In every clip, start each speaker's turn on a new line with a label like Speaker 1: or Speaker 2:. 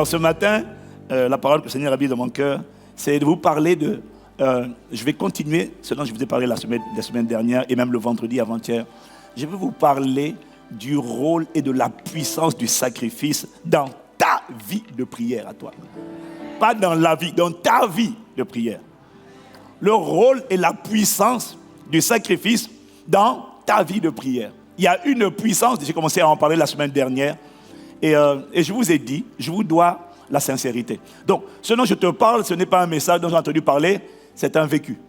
Speaker 1: Alors ce matin, la parole que le Seigneur a mise dans mon cœur, c'est de vous parler de... je vais continuer ce dont je vous ai parlé la semaine dernière et même le vendredi avant-hier. Je vais vous parler du rôle et de la puissance du sacrifice dans ta vie de prière à toi. Pas dans la vie, dans ta vie de prière. Le rôle et la puissance du sacrifice dans ta vie de prière. Il y a une puissance, j'ai commencé à en parler la semaine dernière, et je vous ai dit, je vous dois la sincérité. Donc, ce dont je te parle, ce n'est pas un message dont j'ai entendu parler, c'est un vécu.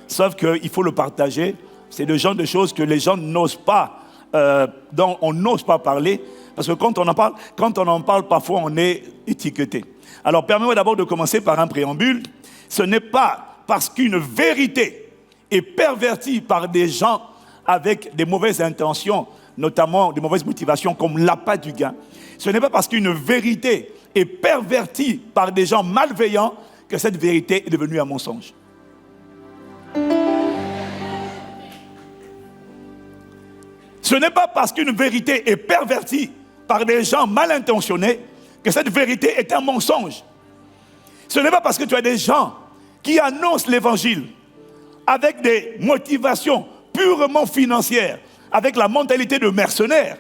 Speaker 1: Sauf qu'il faut le partager, c'est le genre de choses que les gens n'osent pas, dont on n'ose pas parler, parce que quand on en parle, parfois on est étiqueté. Alors, permets-moi d'abord de commencer par un préambule. Ce n'est pas parce qu'une vérité est pervertie par des gens avec des mauvaises intentions, notamment des mauvaises motivations comme l'appât du gain. Ce n'est pas parce qu'une vérité est pervertie par des gens malveillants que cette vérité est devenue un mensonge. Ce n'est pas parce qu'une vérité est pervertie par des gens mal intentionnés que cette vérité est un mensonge. Ce n'est pas parce que tu as des gens qui annoncent l'évangile avec des motivations purement financières, avec la mentalité de mercenaire.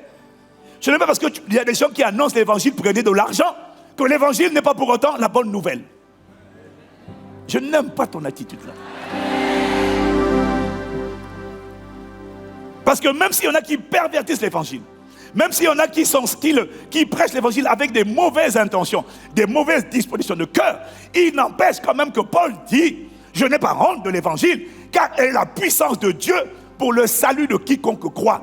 Speaker 1: Ce n'est pas parce qu'il y a des gens qui annoncent l'évangile pour gagner de l'argent que l'évangile n'est pas pour autant la bonne nouvelle. Je n'aime pas ton attitude là. Parce que même s'il y en a qui pervertissent l'évangile, même s'il y en a qui prêchent l'évangile avec des mauvaises intentions, des mauvaises dispositions de cœur, il n'empêche quand même que Paul dit, je n'ai pas honte de l'évangile, car elle est la puissance de Dieu pour le salut de quiconque croit.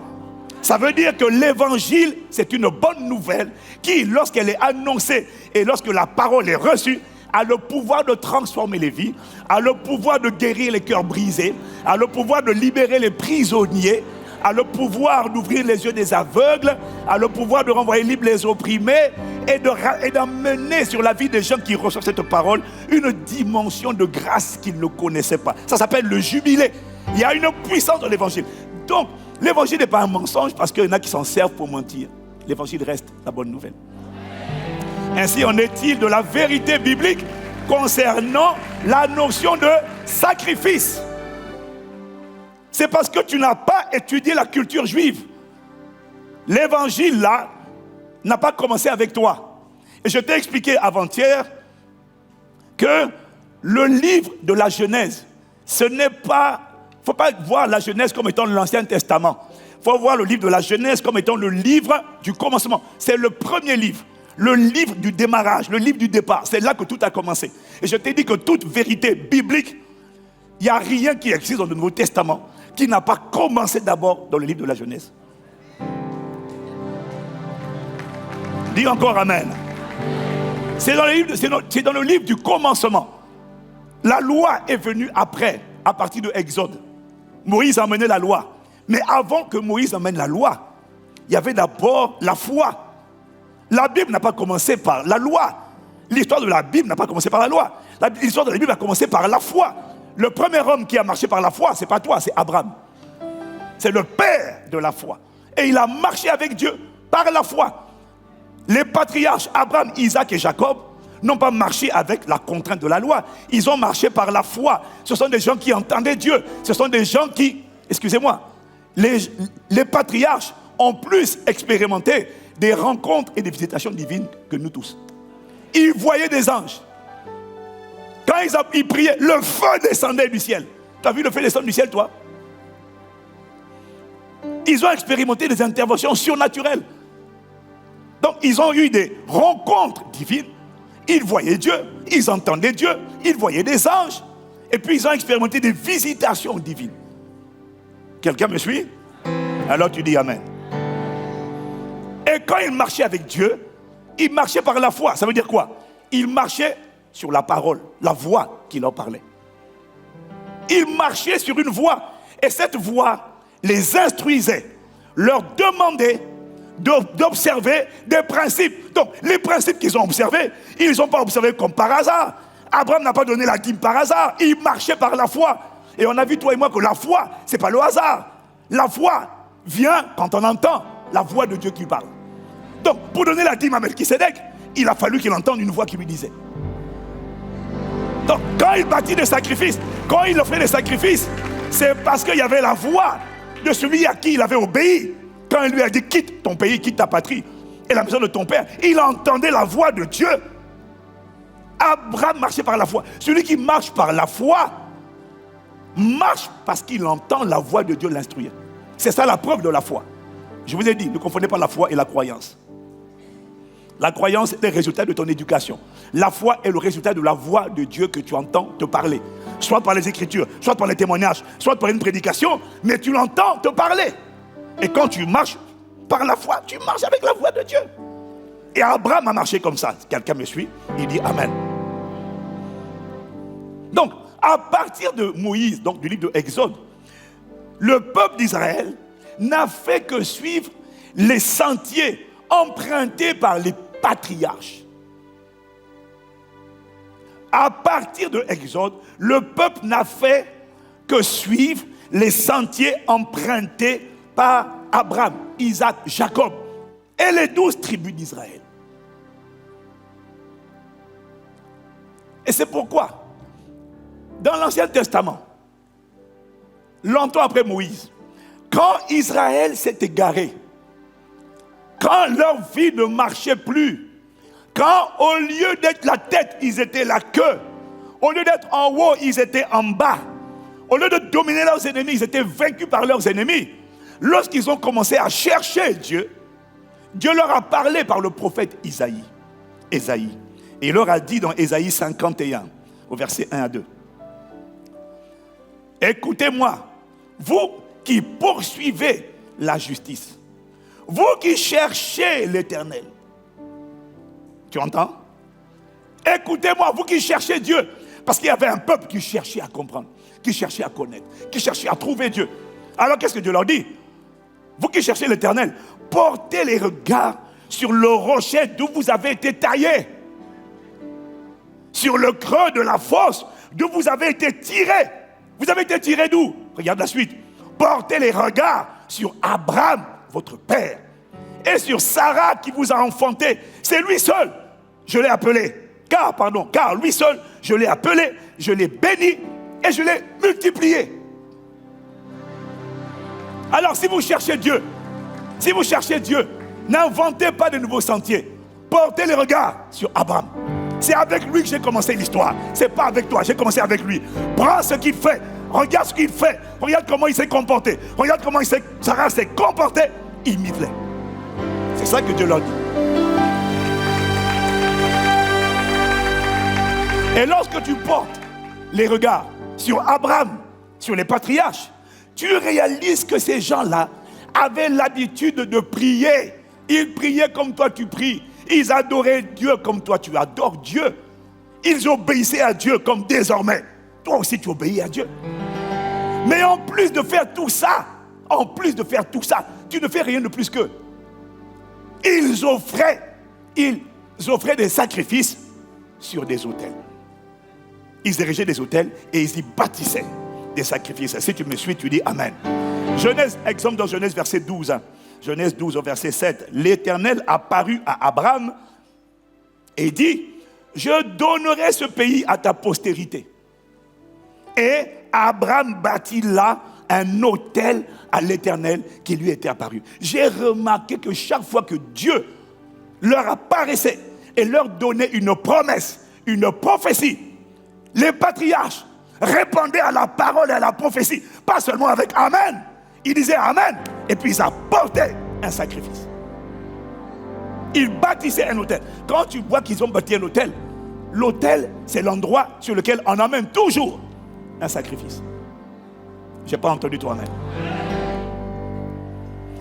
Speaker 1: Ça veut dire que l'évangile, c'est une bonne nouvelle qui, lorsqu'elle est annoncée et lorsque la parole est reçue, a le pouvoir de transformer les vies, a le pouvoir de guérir les cœurs brisés, a le pouvoir de libérer les prisonniers, a le pouvoir d'ouvrir les yeux des aveugles, a le pouvoir de renvoyer libres les opprimés et d'amener sur la vie des gens qui reçoivent cette parole une dimension de grâce qu'ils ne connaissaient pas. Ça s'appelle le jubilé. Il y a une puissance dans l'évangile. Donc, l'évangile n'est pas un mensonge parce qu'il y en a qui s'en servent pour mentir. L'évangile reste la bonne nouvelle. Ainsi en est-il de la vérité biblique concernant la notion de sacrifice. C'est parce que tu n'as pas étudié la culture juive. L'évangile là n'a pas commencé avec toi. Et je t'ai expliqué avant-hier que le livre de la Genèse, ce n'est pas... Il ne faut pas voir la Genèse comme étant l'Ancien Testament. Il faut voir le livre de la Genèse comme étant le livre du commencement. C'est le premier livre, le livre du démarrage, le livre du départ. C'est là que tout a commencé. Et je t'ai dit que toute vérité biblique, il n'y a rien qui existe dans le Nouveau Testament qui n'a pas commencé d'abord dans le livre de la Genèse. Dis encore Amen. C'est dans le livre du commencement. La loi est venue après, à partir de Exode. Moïse a amené la loi. Mais avant que Moïse amène la loi, il y avait d'abord la foi. La Bible n'a pas commencé par la loi. L'histoire de la Bible n'a pas commencé par la loi. L'histoire de la Bible a commencé par la foi. Le premier homme qui a marché par la foi, ce n'est pas toi, c'est Abraham. C'est le père de la foi. Et il a marché avec Dieu par la foi. Les patriarches, Abraham, Isaac et Jacob, n'ont pas marché avec la contrainte de la loi. Ils ont marché par la foi. Ce sont des gens qui entendaient Dieu. Ce sont des gens qui, excusez-moi, les patriarches ont plus expérimenté des rencontres et des visitations divines que nous tous. Ils voyaient des anges. Quand ils priaient, le feu descendait du ciel. Tu as vu le feu descendre du ciel, toi? Ils ont expérimenté des interventions surnaturelles. Donc, ils ont eu des rencontres divines. Ils voyaient Dieu, ils entendaient Dieu, ils voyaient des anges. Et puis, ils ont expérimenté des visitations divines. Quelqu'un me suit? Alors, tu dis Amen. Et quand ils marchaient avec Dieu, ils marchaient par la foi. Ça veut dire quoi? Ils marchaient sur la parole, la voix qui leur parlait. Ils marchaient sur une voie. Et cette voie les instruisait, leur demandait d'observer des principes. Donc, les principes qu'ils ont observés, ils ne les ont pas observés comme par hasard. Abraham n'a pas donné la dîme par hasard. Il marchait par la foi. Et on a vu, toi et moi, que la foi, ce n'est pas le hasard. La foi vient quand on entend la voix de Dieu qui parle. Donc, pour donner la dîme à Melchisédek, il a fallu qu'il entende une voix qui lui disait. Donc, quand il bâtit des sacrifices, quand il offrait des sacrifices, c'est parce qu'il y avait la voix de celui à qui il avait obéi. Quand il lui a dit, quitte ton pays, quitte ta patrie et la maison de ton père, il entendait la voix de Dieu. Abraham marchait par la foi. Celui qui marche par la foi, marche parce qu'il entend la voix de Dieu l'instruire. C'est ça la preuve de la foi. Je vous ai dit, ne confondez pas la foi et la croyance. La croyance est le résultat de ton éducation. La foi est le résultat de la voix de Dieu que tu entends te parler. Soit par les Écritures, soit par les témoignages, soit par une prédication, mais tu l'entends te parler. Et quand tu marches par la foi, tu marches avec la voix de Dieu. Et Abraham a marché comme ça. Quelqu'un me suit? Il dit Amen. Donc, à partir de Moïse, donc du livre de Exode, le peuple d'Israël n'a fait que suivre les sentiers empruntés par les patriarches. À partir de Exode, le peuple n'a fait que suivre les sentiers empruntés par Abraham, Isaac, Jacob et les 12 tribus d'Israël. Et c'est pourquoi, dans l'Ancien Testament, longtemps après Moïse, quand Israël s'est égaré, quand leur vie ne marchait plus, quand au lieu d'être la tête, ils étaient la queue, au lieu d'être en haut, ils étaient en bas, au lieu de dominer leurs ennemis, ils étaient vaincus par leurs ennemis. Lorsqu'ils ont commencé à chercher Dieu, Dieu leur a parlé par le prophète Isaïe. Et il leur a dit dans Ésaïe 51, au verset 1 à 2. Écoutez-moi, vous qui poursuivez la justice, vous qui cherchez l'Éternel. Tu entends? Écoutez-moi, vous qui cherchez Dieu. Parce qu'il y avait un peuple qui cherchait à comprendre, qui cherchait à connaître, qui cherchait à trouver Dieu. Alors qu'est-ce que Dieu leur dit? Vous qui cherchez l'Éternel, portez les regards sur le rocher d'où vous avez été taillés, sur le creux de la fosse d'où vous avez été tirés. Vous avez été tirés d'où? Regarde la suite. Portez les regards sur Abraham, votre père, et sur Sarah qui vous a enfanté. C'est lui seul, je l'ai appelé. Car lui seul, je l'ai appelé, je l'ai béni et je l'ai multiplié. Alors si vous cherchez Dieu, n'inventez pas de nouveaux sentiers. Portez les regards sur Abraham. C'est avec lui que j'ai commencé l'histoire. C'est pas avec toi, j'ai commencé avec lui. Prends ce qu'il fait, regarde ce qu'il fait, regarde comment il s'est comporté, regarde comment Sarah s'est comportée, imite-les. C'est ça que Dieu leur dit. Et lorsque tu portes les regards sur Abraham, sur les patriarches, tu réalises que ces gens-là avaient l'habitude de prier. Ils priaient comme toi tu pries. Ils adoraient Dieu comme toi tu adores Dieu. Ils obéissaient à Dieu comme désormais toi aussi tu obéis à Dieu. Mais en plus de faire tout ça, tu ne fais rien de plus qu'eux. Ils offraient des sacrifices sur des autels. Ils érigeaient des autels et ils y bâtissaient des sacrifices. Si tu me suis, tu dis Amen. Exemple dans Genèse verset 12. Genèse 12 au verset 7. L'Éternel apparut à Abraham et dit, je donnerai ce pays à ta postérité. Et Abraham bâtit là un autel à l'Éternel qui lui était apparu. J'ai remarqué que chaque fois que Dieu leur apparaissait et leur donnait une promesse, une prophétie, les patriarches répondaient à la parole et à la prophétie, pas seulement avec Amen. Ils disaient Amen et puis ils apportaient un sacrifice. Ils bâtissaient un autel. Quand tu vois qu'ils ont bâti un autel, l'autel c'est l'endroit sur lequel on amène toujours un sacrifice. Je n'ai pas entendu toi Amen.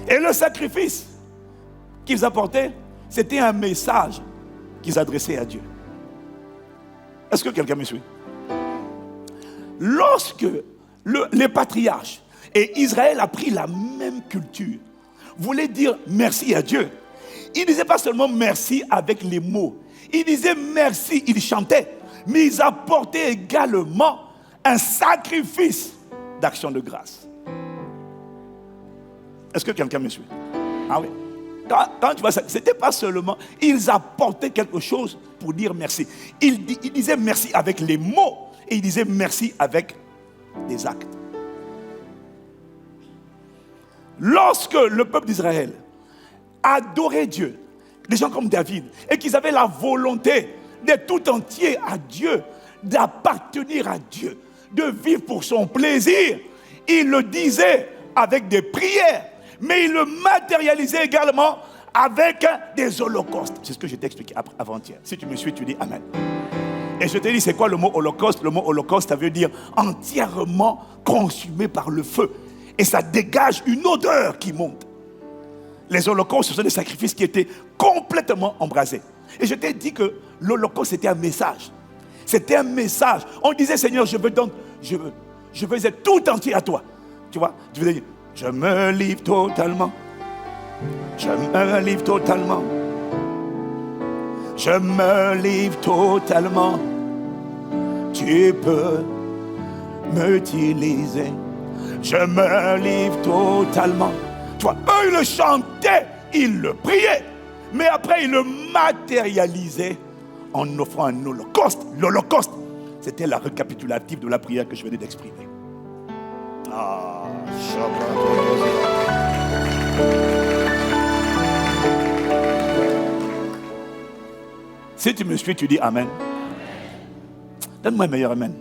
Speaker 1: Et le sacrifice qu'ils apportaient, c'était un message qu'ils adressaient à Dieu. Est-ce que quelqu'un me suit? Lorsque les patriarches et Israël a pris la même culture, voulaient dire merci à Dieu, ils ne disaient pas seulement merci avec les mots, ils disaient merci, ils chantaient, mais ils apportaient également un sacrifice d'action de grâce. Est-ce que quelqu'un me suit? Ah oui. Quand tu vois ça, ce n'était pas seulement, ils apportaient quelque chose pour dire merci. Ils disaient merci avec les mots et ils disaient merci avec des actes. Lorsque le peuple d'Israël adorait Dieu, des gens comme David, et qu'ils avaient la volonté d'être tout entier à Dieu, d'appartenir à Dieu, de vivre pour son plaisir, ils le disaient avec des prières, mais ils le matérialisaient également avec des holocaustes. C'est ce que je t'ai expliqué avant-hier. Si tu me suis, tu dis Amen. Et je te dis, c'est quoi le mot holocauste? Le mot holocauste, ça veut dire entièrement consumé par le feu. Et ça dégage une odeur qui monte. Les holocaustes, ce sont des sacrifices qui étaient complètement embrasés. Et je t'ai dit que l'holocauste, c'était un message. C'était un message. On disait, Seigneur, je veux être tout entier à toi. Tu vois, tu veux dire, je me livre totalement. Je me livre totalement. Je me livre totalement. Tu peux m'utiliser. Je me livre totalement. Tu vois, eux, ils le chantaient, ils le priaient. Mais après, ils le matérialisaient en offrant un holocauste. L'holocauste, c'était la récapitulative de la prière que je venais d'exprimer. Ah, si tu me suis, tu dis Amen. Donne-moi un meilleur Amen.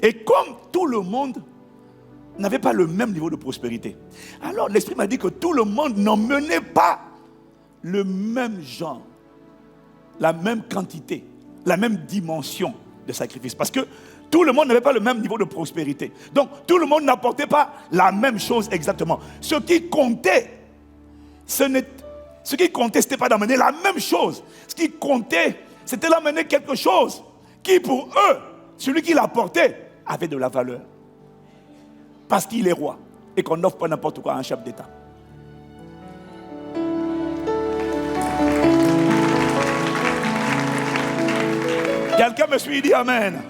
Speaker 1: Et comme tout le monde n'avait pas le même niveau de prospérité, alors l'Esprit m'a dit que tout le monde n'emmenait pas le même genre, la même quantité, la même dimension de sacrifice. Parce que tout le monde n'avait pas le même niveau de prospérité. Donc tout le monde n'apportait pas la même chose exactement. Ce qui comptait, ce n'était pas d'amener la même chose. Ce qui comptait, c'était d'amener quelque chose qui pour eux, celui qui l'apportait, avait de la valeur. Parce qu'il est roi. Et qu'on n'offre pas n'importe quoi à un chef d'État. Quelqu'un me suit et dit Amen.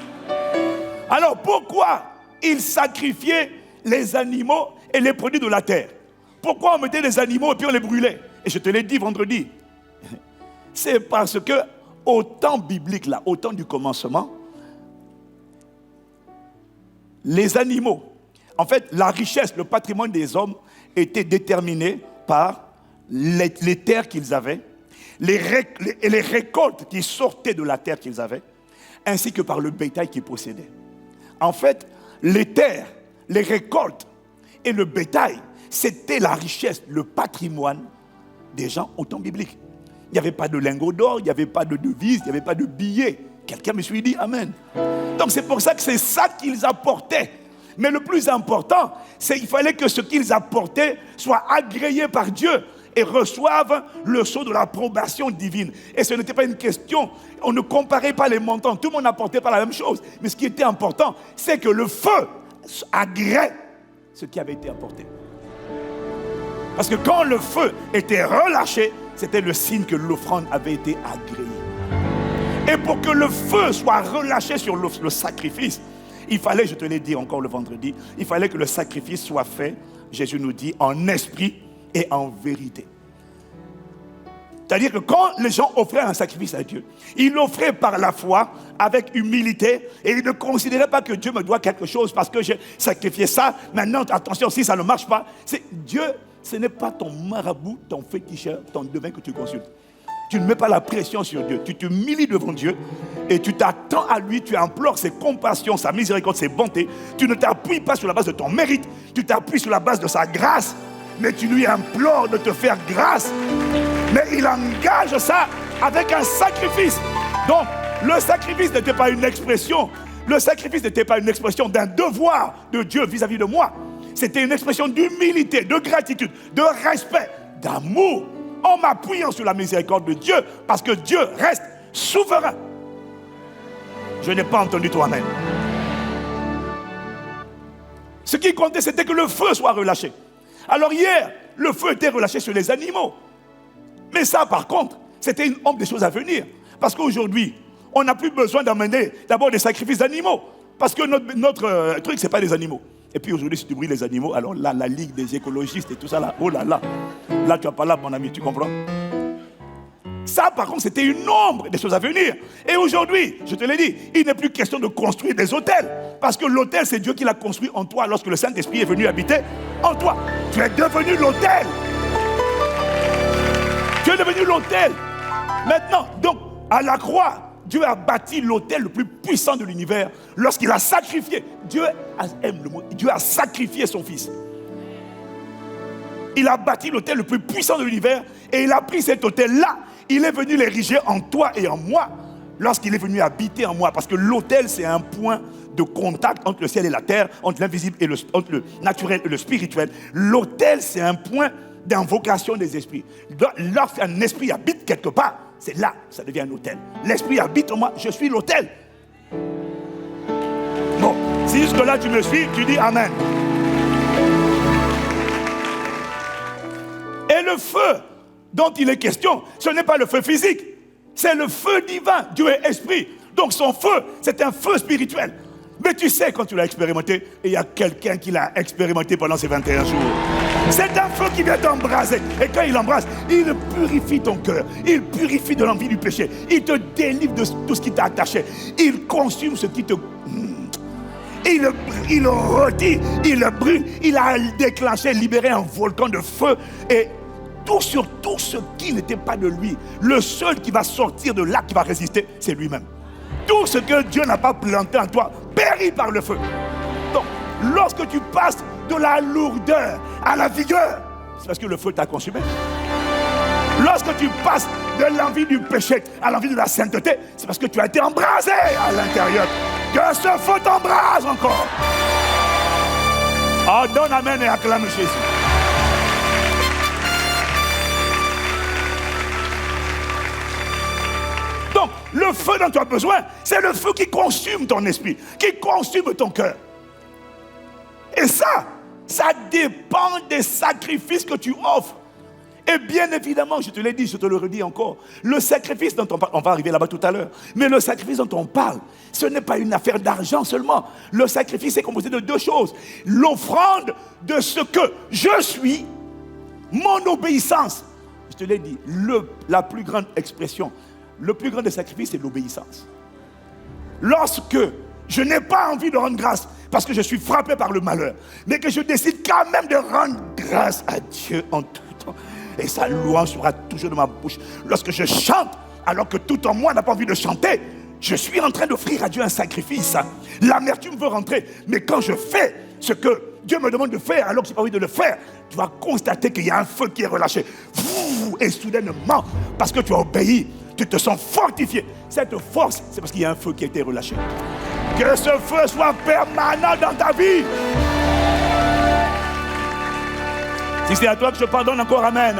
Speaker 1: Alors pourquoi ils sacrifiaient les animaux et les produits de la terre? Pourquoi on mettait les animaux et puis on les brûlait? Et je te l'ai dit vendredi. C'est parce que au temps biblique, là, au temps du commencement, les animaux, en fait, la richesse, le patrimoine des hommes était déterminé par les terres qu'ils avaient, les récoltes qui sortaient de la terre qu'ils avaient, ainsi que par le bétail qu'ils possédaient. En fait, les terres, les récoltes et le bétail, c'était la richesse, le patrimoine des gens au temps biblique. Il n'y avait pas de lingots d'or, il n'y avait pas de devises, il n'y avait pas de billets. Quelqu'un me suit dit Amen. Donc c'est pour ça que c'est ça qu'ils apportaient. Mais le plus important, c'est qu'il fallait que ce qu'ils apportaient soit agréé par Dieu et reçoivent le sceau de l'approbation divine. Et ce n'était pas une question, on ne comparait pas les montants, tout le monde n'apportait pas la même chose. Mais ce qui était important, c'est que le feu agrée ce qui avait été apporté. Parce que quand le feu était relâché, c'était le signe que l'offrande avait été agréée. Et pour que le feu soit relâché sur le sacrifice, il fallait, je te l'ai dit encore le vendredi, il fallait que le sacrifice soit fait, Jésus nous dit, en esprit et en vérité. C'est-à-dire que quand les gens offraient un sacrifice à Dieu, ils l'offraient par la foi, avec humilité, et ils ne considéraient pas que Dieu me doit quelque chose parce que j'ai sacrifié ça. Maintenant, attention, si ça ne marche pas, c'est Dieu, ce n'est pas ton marabout, ton féticheur, ton devin que tu consultes. Tu ne mets pas la pression sur Dieu. Tu t'humilies devant Dieu et tu t'attends à lui, tu implores ses compassions, sa miséricorde, ses bontés. Tu ne t'appuies pas sur la base de ton mérite, tu t'appuies sur la base de sa grâce, mais tu lui implores de te faire grâce. Mais il engage ça avec un sacrifice. Donc, le sacrifice n'était pas une expression. Le sacrifice n'était pas une expression d'un devoir de Dieu vis-à-vis de moi. C'était une expression d'humilité, de gratitude, de respect, d'amour, en m'appuyant sur la miséricorde de Dieu, parce que Dieu reste souverain. Je n'ai pas entendu toi, amen. Ce qui comptait, c'était que le feu soit relâché. Alors hier, le feu était relâché sur les animaux. Mais ça, par contre, c'était une ombre des choses à venir. Parce qu'aujourd'hui, on n'a plus besoin d'amener d'abord des sacrifices d'animaux. Parce que notre truc, ce n'est pas des animaux. Et puis aujourd'hui, si tu brûles les animaux, alors là, la Ligue des écologistes et tout ça, là, oh là là. Là, tu n'as pas là, mon ami, tu comprends? Ça, par contre, c'était une ombre des choses à venir. Et aujourd'hui, je te l'ai dit, il n'est plus question de construire des hôtels. Parce que l'hôtel, c'est Dieu qui l'a construit en toi lorsque le Saint-Esprit est venu habiter en toi. Tu es devenu l'hôtel. Tu es devenu l'hôtel. Maintenant, donc, à la croix, Dieu a bâti l'autel le plus puissant de l'univers lorsqu'il a sacrifié. Dieu a sacrifié son fils. Il a bâti l'autel le plus puissant de l'univers et il a pris cet autel-là. Il est venu l'ériger en toi et en moi lorsqu'il est venu habiter en moi. Parce que l'autel, c'est un point de contact entre le ciel et la terre, entre l'invisible et entre le naturel et le spirituel. L'autel, c'est un point d'invocation des esprits. Lorsqu'un esprit habite quelque part, c'est là que ça devient un autel. L'esprit habite en moi, je suis l'autel. Bon, si jusque-là tu me suis, tu dis Amen. Et le feu dont il est question, ce n'est pas le feu physique, c'est le feu divin. Dieu est esprit. Donc son feu, c'est un feu spirituel. Mais tu sais, quand tu l'as expérimenté, il y a quelqu'un qui l'a expérimenté pendant ces 21 jours. C'est un feu qui vient t'embraser. Et quand il embrase, il purifie ton cœur. Il purifie de l'envie du péché. Il te délivre de tout ce qui t'a attaché. Il consume ce qui te... Il le retire, il le brûle. Il a déclenché, libéré un volcan de feu. Et tout sur tout ce qui n'était pas de lui. Le seul qui va sortir de là, qui va résister, c'est lui-même. Tout ce que Dieu n'a pas planté en toi périt par le feu. Donc, lorsque tu passes de la lourdeur à la vigueur, c'est parce que le feu t'a consumé. Lorsque tu passes de l'envie du péché à l'envie de la sainteté, c'est parce que tu as été embrasé à l'intérieur. Que ce feu t'embrase encore. Oh, donne amen et acclame Jésus. Donc, le feu dont tu as besoin, c'est le feu qui consume ton esprit, qui consume ton cœur. Et ça dépend des sacrifices que tu offres. Et bien évidemment, je te l'ai dit, je te le redis encore, le sacrifice dont on parle, on va arriver là-bas tout à l'heure, mais le sacrifice dont on parle, ce n'est pas une affaire d'argent seulement. Le sacrifice est composé de deux choses. L'offrande de ce que je suis, mon obéissance. Je te l'ai dit, la plus grande expression, le plus grand des sacrifices, c'est l'obéissance. Lorsque je n'ai pas envie de rendre grâce parce que je suis frappé par le malheur, mais que je décide quand même de rendre grâce à Dieu en tout temps, et sa louange sera toujours de ma bouche. Lorsque je chante, alors que tout en moi n'a pas envie de chanter, je suis en train d'offrir à Dieu un sacrifice. L'amertume veut rentrer, mais quand je fais ce que Dieu me demande de faire, alors que je n'ai pas envie de le faire, tu vas constater qu'il y a un feu qui est relâché. Et soudainement, parce que tu as obéi, tu te sens fortifié. Cette force, c'est parce qu'il y a un feu qui a été relâché. Que ce feu soit permanent dans ta vie. Si c'est à toi que je pardonne encore, amen.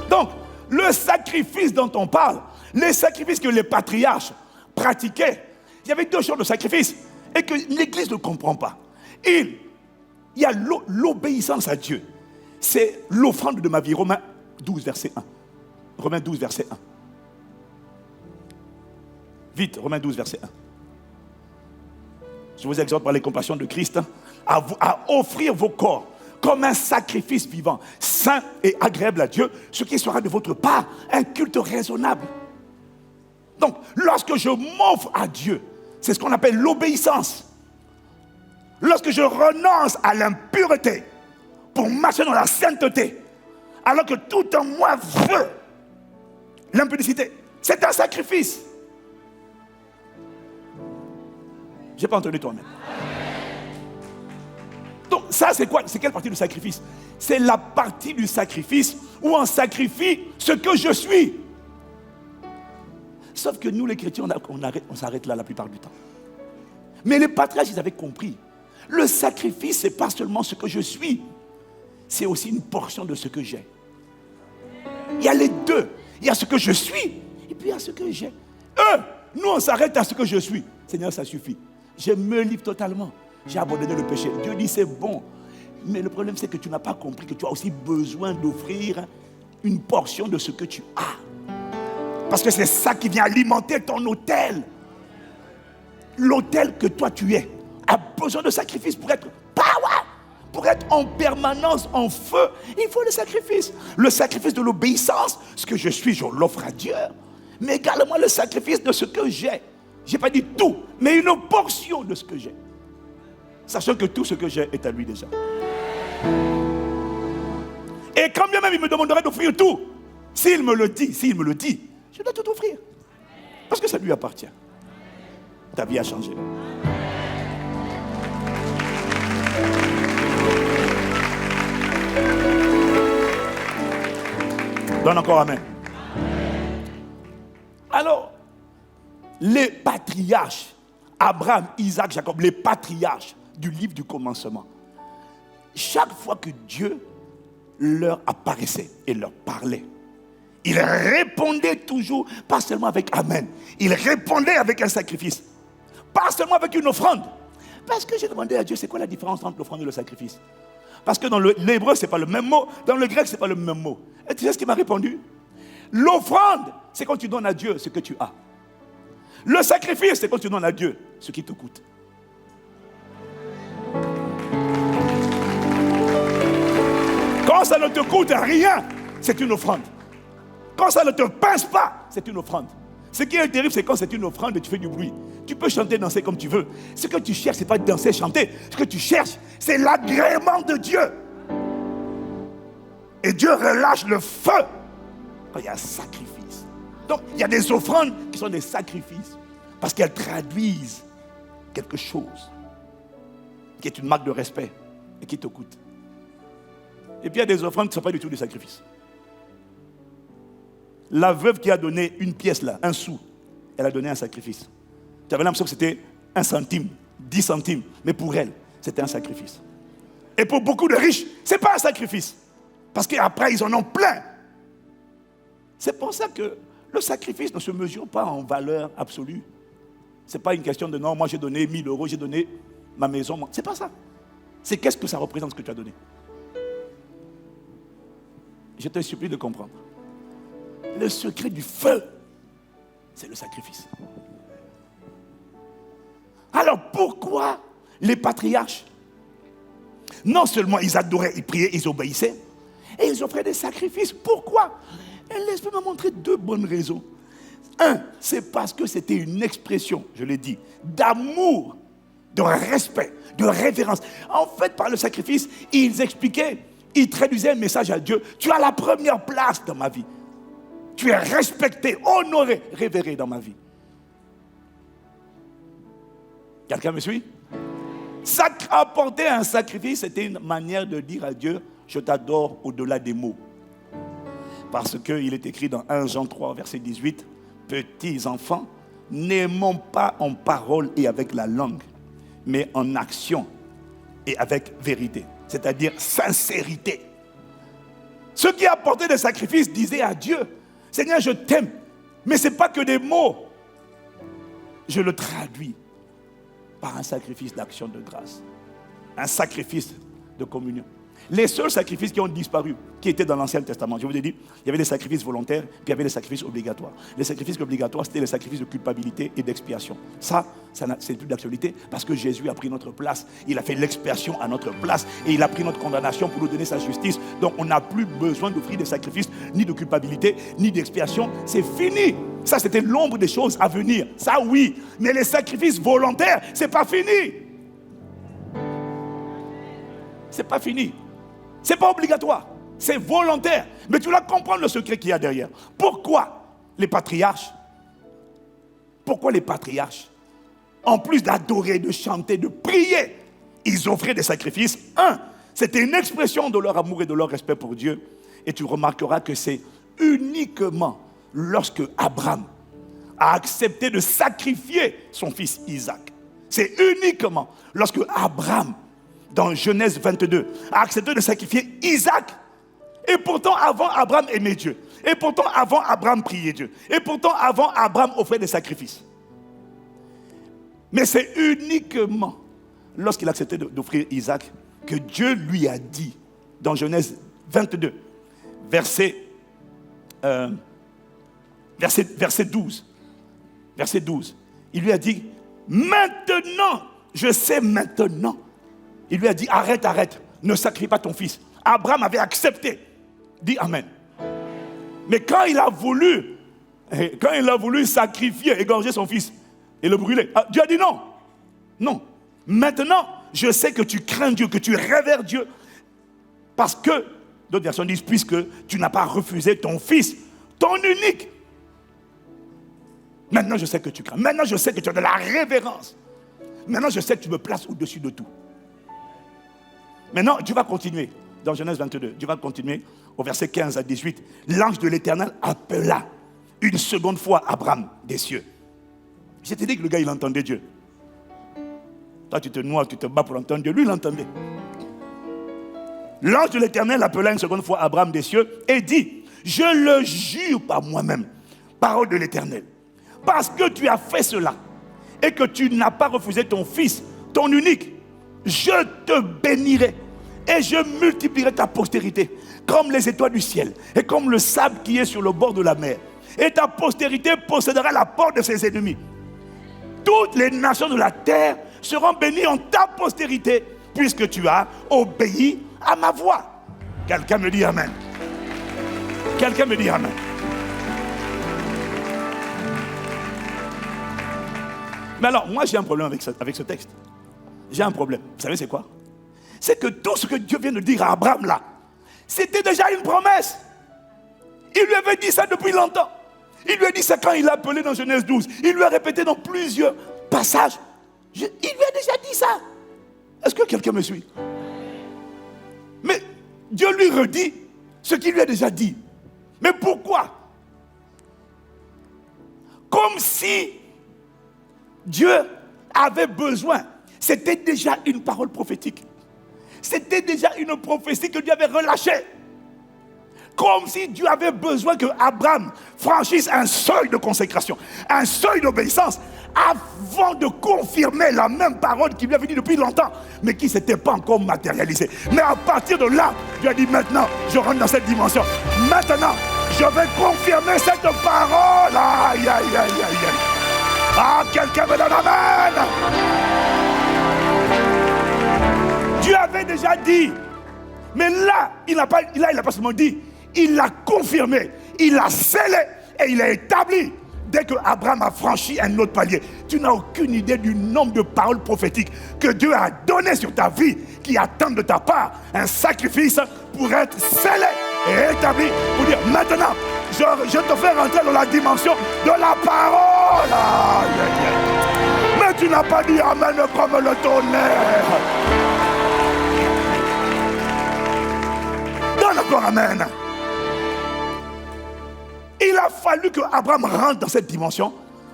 Speaker 1: Donc, le sacrifice dont on parle, les sacrifices que les patriarches pratiquaient, il y avait deux genres de sacrifices et que l'Église ne comprend pas. Il y a l'obéissance à Dieu. C'est l'offrande de ma vie. Romains 12, verset 1. Romains 12, verset 1. Vite, Romains 12, verset 1. Je vous exhorte par les compassions de Christ à offrir vos corps comme un sacrifice vivant, saint et agréable à Dieu, ce qui sera de votre part un culte raisonnable. Donc, lorsque je m'offre à Dieu, c'est ce qu'on appelle l'obéissance. Lorsque je renonce à l'impureté pour marcher dans la sainteté, alors que tout en moi veut l'impudicité, c'est un sacrifice. Je n'ai pas entendu toi-même. Donc ça c'est quoi? C'est quelle partie du sacrifice? C'est la partie du sacrifice où on sacrifie ce que je suis. Sauf que nous les chrétiens, on s'arrête là la plupart du temps. Mais les patriarches, ils avaient compris. Le sacrifice, ce n'est pas seulement ce que je suis. C'est aussi une portion de ce que j'ai. Il y a les deux. Il y a ce que je suis et puis il y a ce que j'ai. Nous on s'arrête à ce que je suis. Seigneur, ça suffit. Je me livre totalement. J'ai abandonné le péché. Dieu dit c'est bon. Mais le problème c'est que tu n'as pas compris que tu as aussi besoin d'offrir une portion de ce que tu as. Parce que c'est ça qui vient alimenter ton autel. L'autel que toi tu es. a besoin de sacrifice pour être power, pour être en permanence en feu. Il faut le sacrifice. Le sacrifice de l'obéissance, ce que je suis, je l'offre à Dieu. Mais également le sacrifice de ce que j'ai. Je n'ai pas dit tout, mais une portion de ce que j'ai. Sachant que tout ce que j'ai est à lui déjà. Et quand bien même il me demanderait d'offrir tout, s'il me le dit, je dois tout offrir. Parce que ça lui appartient. Ta vie a changé. Donne encore amen. Alors, les patriarches, Abraham, Isaac, Jacob, les patriarches du livre du commencement, chaque fois que Dieu leur apparaissait et leur parlait, ils répondaient toujours, pas seulement avec amen, ils répondaient avec un sacrifice, pas seulement avec une offrande. Parce que j'ai demandé à Dieu, c'est quoi la différence entre l'offrande et le sacrifice? Parce que dans l'hébreu, ce n'est pas le même mot, dans le grec, ce n'est pas le même mot. Et tu sais ce qu'il m'a répondu? L'offrande, c'est quand tu donnes à Dieu ce que tu as. Le sacrifice, c'est quand tu donnes à Dieu ce qui te coûte. Quand ça ne te coûte rien, c'est une offrande. Quand ça ne te pince pas, c'est une offrande. Ce qui est terrible, c'est quand c'est une offrande et tu fais du bruit. Tu peux chanter, danser comme tu veux. Ce que tu cherches, ce n'est pas danser, chanter. Ce que tu cherches, c'est l'agrément de Dieu. Et Dieu relâche le feu quand il y a un sacrifice. Donc, il y a des offrandes qui sont des sacrifices parce qu'elles traduisent quelque chose qui est une marque de respect et qui te coûte. Et puis, il y a des offrandes qui ne sont pas du tout des sacrifices. La veuve qui a donné une pièce là, un sou, elle a donné un sacrifice. Tu avais l'impression que c'était 1 centime, 10 centimes, mais pour elle, c'était un sacrifice. Et pour beaucoup de riches, ce n'est pas un sacrifice. Parce qu'après, ils en ont plein. C'est pour ça que le sacrifice ne se mesure pas en valeur absolue. Ce n'est pas une question de non, moi j'ai donné 1000 euros, j'ai donné ma maison. Ce n'est pas ça. C'est qu'est-ce que ça représente ce que tu as donné. Je te supplie de comprendre. Le secret du feu, c'est le sacrifice. Alors pourquoi les patriarches, non seulement ils adoraient, ils priaient, ils obéissaient, et ils offraient des sacrifices? Pourquoi? Et laisse-moi me montrer 2 bonnes raisons. 1, c'est parce que c'était une expression, je l'ai dit, d'amour, de respect, de révérence. En fait, par le sacrifice, ils expliquaient, ils traduisaient un message à Dieu. Tu as la première place dans ma vie. Tu es respecté, honoré, révéré dans ma vie. Quelqu'un me suit? Apporter un sacrifice, c'était une manière de dire à Dieu, je t'adore au-delà des mots. Parce qu'il est écrit dans 1 Jean 3, verset 18, petits enfants, n'aimons pas en parole et avec la langue, mais en action et avec vérité. C'est-à-dire sincérité. Ceux qui apportaient des sacrifices disaient à Dieu, Seigneur, je t'aime, mais ce n'est pas que des mots. Je le traduis par un sacrifice d'action de grâce, un sacrifice de communion. Les seuls sacrifices qui ont disparu, qui étaient dans l'Ancien Testament, je vous ai dit, il y avait des sacrifices volontaires, puis il y avait des sacrifices obligatoires. Les sacrifices obligatoires, c'était les sacrifices de culpabilité et d'expiation. Ça c'est plus d'actualité, parce que Jésus a pris notre place. Il a fait l'expiation à notre place, et il a pris notre condamnation pour nous donner sa justice. Donc on n'a plus besoin d'offrir des sacrifices, ni de culpabilité, ni d'expiation. C'est fini. Ça, c'était l'ombre des choses à venir. Ça, oui. Mais les sacrifices volontaires, c'est pas fini. C'est pas fini. C'est pas obligatoire. C'est volontaire. Mais tu dois comprendre le secret qu'il y a derrière. Pourquoi les patriarches, en plus d'adorer, de chanter, de prier, ils offraient des sacrifices? 1, c'était une expression de leur amour et de leur respect pour Dieu. Et tu remarqueras que c'est uniquement lorsque Abraham a accepté de sacrifier son fils Isaac. C'est uniquement lorsque Abraham, dans Genèse 22, a accepté de sacrifier Isaac. Et pourtant, avant, Abraham aimait Dieu. Et pourtant, avant, Abraham priait Dieu. Et pourtant, avant, Abraham offrait des sacrifices. Mais c'est uniquement lorsqu'il a accepté d'offrir Isaac que Dieu lui a dit, dans Genèse 22, verset 12, il lui a dit, maintenant je sais maintenant. Il lui a dit, arrête, ne sacrifie pas ton fils. Abraham avait accepté. Dis Amen. Mais quand il a voulu sacrifier, égorger son fils et le brûler, Dieu a dit non. Non. Maintenant, je sais que tu crains Dieu, que tu révères Dieu. Parce que, d'autres versions disent, puisque tu n'as pas refusé ton fils, ton unique. Maintenant, je sais que tu crains. Maintenant, je sais que tu as de la révérence. Maintenant, je sais que tu me places au-dessus de tout. Maintenant, Dieu va continuer. Dans Genèse 22, Dieu va continuer au verset 15 à 18. L'ange de l'Éternel appela une seconde fois Abraham des cieux. Je t'ai dit que le gars, il entendait Dieu. Toi, tu te noies, tu te bats pour entendre Dieu. Lui, il entendait. L'ange de l'Éternel appela une seconde fois Abraham des cieux et dit, je le jure par moi-même, parole de l'Éternel, parce que tu as fait cela et que tu n'as pas refusé ton fils, ton unique, je te bénirai et je multiplierai ta postérité comme les étoiles du ciel et comme le sable qui est sur le bord de la mer. Et ta postérité possédera la porte de ses ennemis. Toutes les nations de la terre seront bénies en ta postérité, puisque tu as obéi à ma voix. Quelqu'un me dit Amen. Quelqu'un me dit Amen. Mais alors, moi j'ai un problème avec ce texte. J'ai un problème. Vous savez c'est quoi? C'est que tout ce que Dieu vient de dire à Abraham là, c'était déjà une promesse. Il lui avait dit ça depuis longtemps. Il lui a dit ça quand il l'a appelé dans Genèse 12. Il lui a répété dans plusieurs passages. Il lui a déjà dit ça. Est-ce que quelqu'un me suit? Mais Dieu lui redit ce qu'il lui a déjà dit. Mais pourquoi? Comme si Dieu avait besoin. C'était déjà une parole prophétique. C'était déjà une prophétie que Dieu avait relâchée. Comme si Dieu avait besoin que Abraham franchisse un seuil de consécration, un seuil d'obéissance, avant de confirmer la même parole qu'il lui avait dit depuis longtemps, mais qui ne s'était pas encore matérialisée. Mais à partir de là, Dieu a dit maintenant, je rentre dans cette dimension. Maintenant, je vais confirmer cette parole. Aïe, aïe, aïe, aïe, aïe. Ah, quelqu'un me donne amen. Dieu avait déjà dit, mais là, il n'a pas seulement dit, il l'a confirmé, il l'a scellé et il l'a établi. Dès que Abraham a franchi un autre palier, tu n'as aucune idée du nombre de paroles prophétiques que Dieu a données sur ta vie, qui attendent de ta part un sacrifice pour être scellé et établi, pour dire maintenant, je te fais rentrer dans la dimension de la parole. Mais tu n'as pas dit amen comme le tonnerre. Donne encore amen. Il a fallu que Abraham rentre dans cette dimension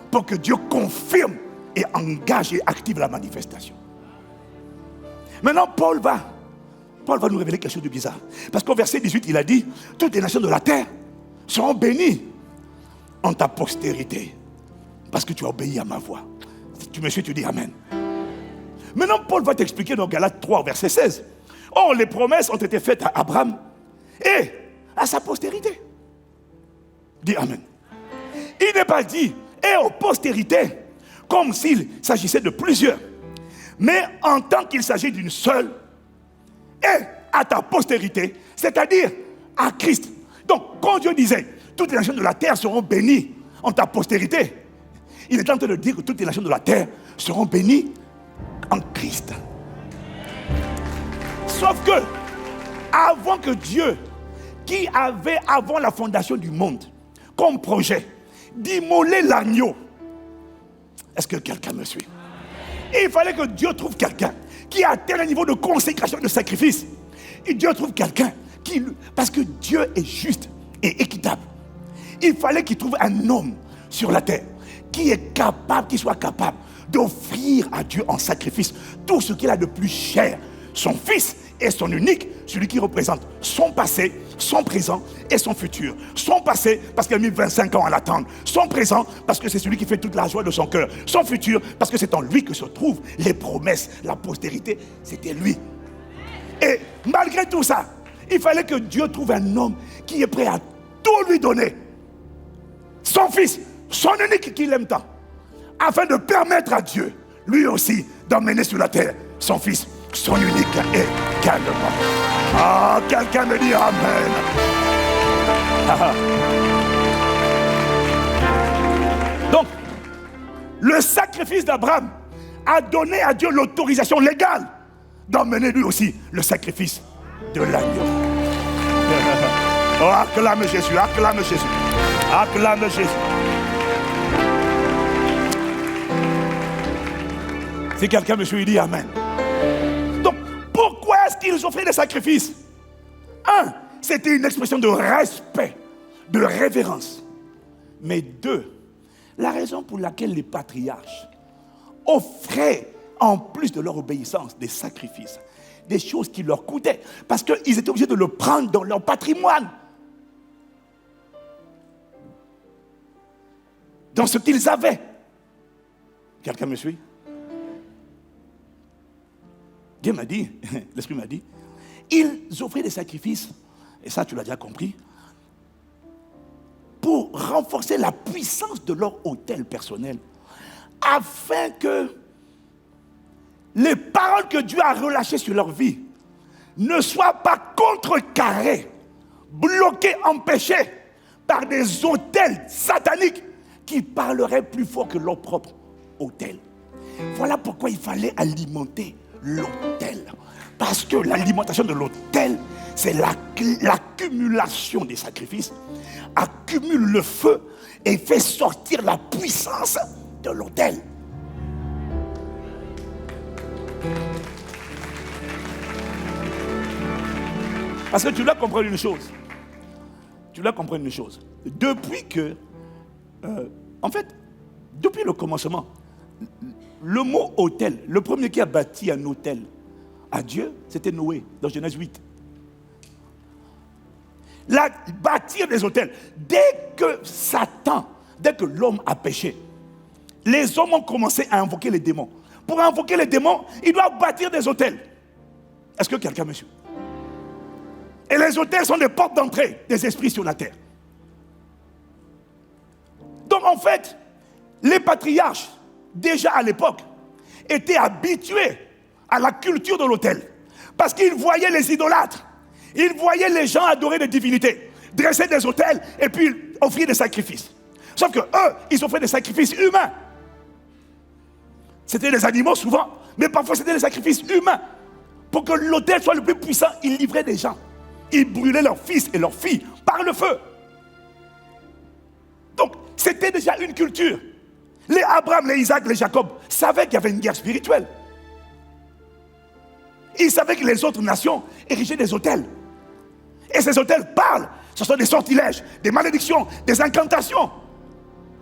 Speaker 1: pour que Dieu confirme et engage et active la manifestation. Maintenant, Paul va nous révéler quelque chose de bizarre. Parce qu'au verset 18, il a dit, toutes les nations de la terre seront bénies en ta postérité. Parce que tu as obéi à ma voix. Si tu me suis, tu dis amen. Maintenant, Paul va t'expliquer dans Galates 3, verset 16. Or, les promesses ont été faites à Abraham et à sa postérité. Dis amen. Il n'est pas dit et aux postérités comme s'il s'agissait de plusieurs, mais en tant qu'il s'agit d'une seule, et à ta postérité, c'est-à-dire à Christ. Donc quand Dieu disait toutes les nations de la terre seront bénies en ta postérité, il est en train de dire que toutes les nations de la terre seront bénies en Christ. Sauf que avant que Dieu, qui avait avant la fondation du monde comme projet d'immoler l'agneau, est-ce que quelqu'un me suit? Et il fallait que Dieu trouve quelqu'un qui atteint un niveau de consécration, de sacrifice. Et Dieu trouve quelqu'un qui, parce que Dieu est juste et équitable, il fallait qu'il trouve un homme sur la terre qui soit capable d'offrir à Dieu en sacrifice tout ce qu'il a de plus cher, son fils et son unique, celui qui représente son passé, son présent et son futur. Son passé parce qu'il a mis 25 ans à l'attendre. Son présent parce que c'est celui qui fait toute la joie de son cœur. Son futur parce que c'est en lui que se trouvent les promesses, la postérité, c'était lui. Et malgré tout ça, il fallait que Dieu trouve un homme qui est prêt à tout lui donner. Son fils, son unique qu'il aime tant, afin de permettre à Dieu lui aussi d'emmener sur la terre son fils, son unique et calmement. Ah, quelqu'un me dit Amen. Donc, le sacrifice d'Abraham a donné à Dieu l'autorisation légale d'emmener lui aussi le sacrifice de l'agneau. Oh, acclame Jésus, acclame Jésus, acclame Jésus. Si quelqu'un me suit, il dit Amen. Donc, pourquoi est-ce qu'ils offraient des sacrifices? Un, c'était une expression de respect, de révérence. Mais deux, la raison pour laquelle les patriarches offraient, en plus de leur obéissance, des sacrifices, des choses qui leur coûtaient, parce qu'ils étaient obligés de le prendre dans leur patrimoine, dans ce qu'ils avaient. Quelqu'un me suit? Dieu m'a dit, l'Esprit m'a dit, ils offraient des sacrifices, et ça tu l'as déjà compris, pour renforcer la puissance de leur autel personnel, afin que les paroles que Dieu a relâchées sur leur vie ne soient pas contrecarrées, bloquées, empêchées par des autels sataniques qui parleraient plus fort que leur propre autel. Voilà pourquoi il fallait alimenter l'autel. Parce que l'alimentation de l'autel, c'est l'accumulation des sacrifices, accumule le feu et fait sortir la puissance de l'autel. Parce que tu dois comprendre une chose. Tu dois comprendre une chose. Depuis que, en fait, depuis le commencement, le mot autel, le premier qui a bâti un autel à Dieu, c'était Noé, dans Genèse 8. Là, bâtir des autels, dès que Satan, dès que l'homme a péché, les hommes ont commencé à invoquer les démons. Pour invoquer les démons, ils doivent bâtir des autels. Est-ce que quelqu'un me suit? Et les autels sont des portes d'entrée des esprits sur la terre. Donc en fait, les patriarches, déjà à l'époque, étaient habitués à la culture de l'autel. Parce qu'ils voyaient les idolâtres, ils voyaient les gens adorer des divinités, dresser des autels et puis offrir des sacrifices. Sauf que eux, ils offraient des sacrifices humains. C'était des animaux souvent, mais parfois c'était des sacrifices humains. Pour que l'autel soit le plus puissant, ils livraient des gens. Ils brûlaient leurs fils et leurs filles par le feu. Donc, c'était déjà une culture. Les Abraham, les Isaac, les Jacob savaient qu'il y avait une guerre spirituelle. Ils savaient que les autres nations érigeaient des autels. Et ces autels parlent. Ce sont des sortilèges, des malédictions, des incantations,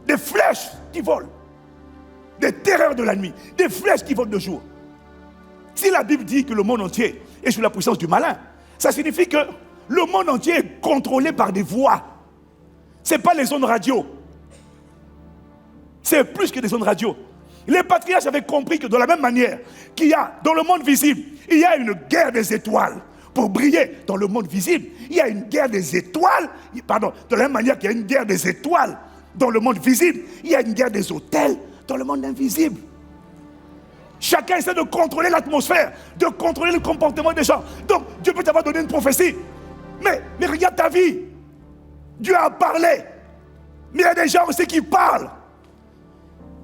Speaker 1: des flèches qui volent, des terreurs de la nuit, des flèches qui volent de jour. Si la Bible dit que le monde entier est sous la puissance du malin, ça signifie que le monde entier est contrôlé par des voix. Ce n'est pas les ondes radio. C'est plus que des ondes radio. Les patriarches avaient compris que de la même manière qu'il y a dans le monde visible, il y a une guerre des étoiles. Pour briller dans le monde visible, il y a une guerre des étoiles. Pardon, de la même manière qu'il y a une guerre des étoiles dans le monde visible, il y a une guerre des autels dans le monde invisible. Chacun essaie de contrôler l'atmosphère, de contrôler le comportement des gens. Donc, Dieu peut t'avoir donné une prophétie. Mais regarde ta vie. Dieu a parlé. Mais il y a des gens aussi qui parlent.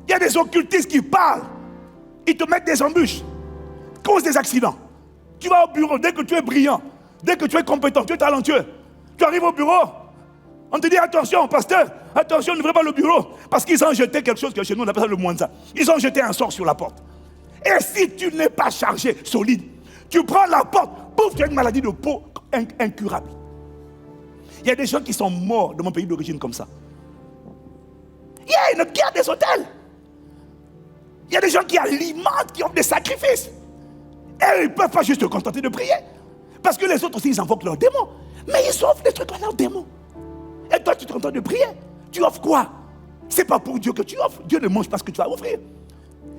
Speaker 1: Il y a des occultistes qui parlent. Ils te mettent des embûches. Causent des accidents. Tu vas au bureau, dès que tu es brillant, dès que tu es compétent, tu es talentueux, tu arrives au bureau, on te dit attention, pasteur, attention, n'ouvrez pas le bureau. Parce qu'ils ont jeté quelque chose que chez nous on appelle ça le mwanza. Ils ont jeté un sort sur la porte. Et si tu n'es pas chargé, solide, tu prends la porte, pouf, tu as une maladie de peau incurable. Il y a des gens qui sont morts de mon pays d'origine comme ça. Il y a une guerre des hôtels. Il y a des gens qui alimentent, qui offrent des sacrifices. Et ils ne peuvent pas juste se contenter de prier. Parce que les autres aussi, ils invoquent leurs démons. Mais ils offrent des trucs à leurs démons. Et toi, tu te contentes de prier. Tu offres quoi? C'est pas pour Dieu que tu offres. Dieu ne mange pas ce que tu vas offrir.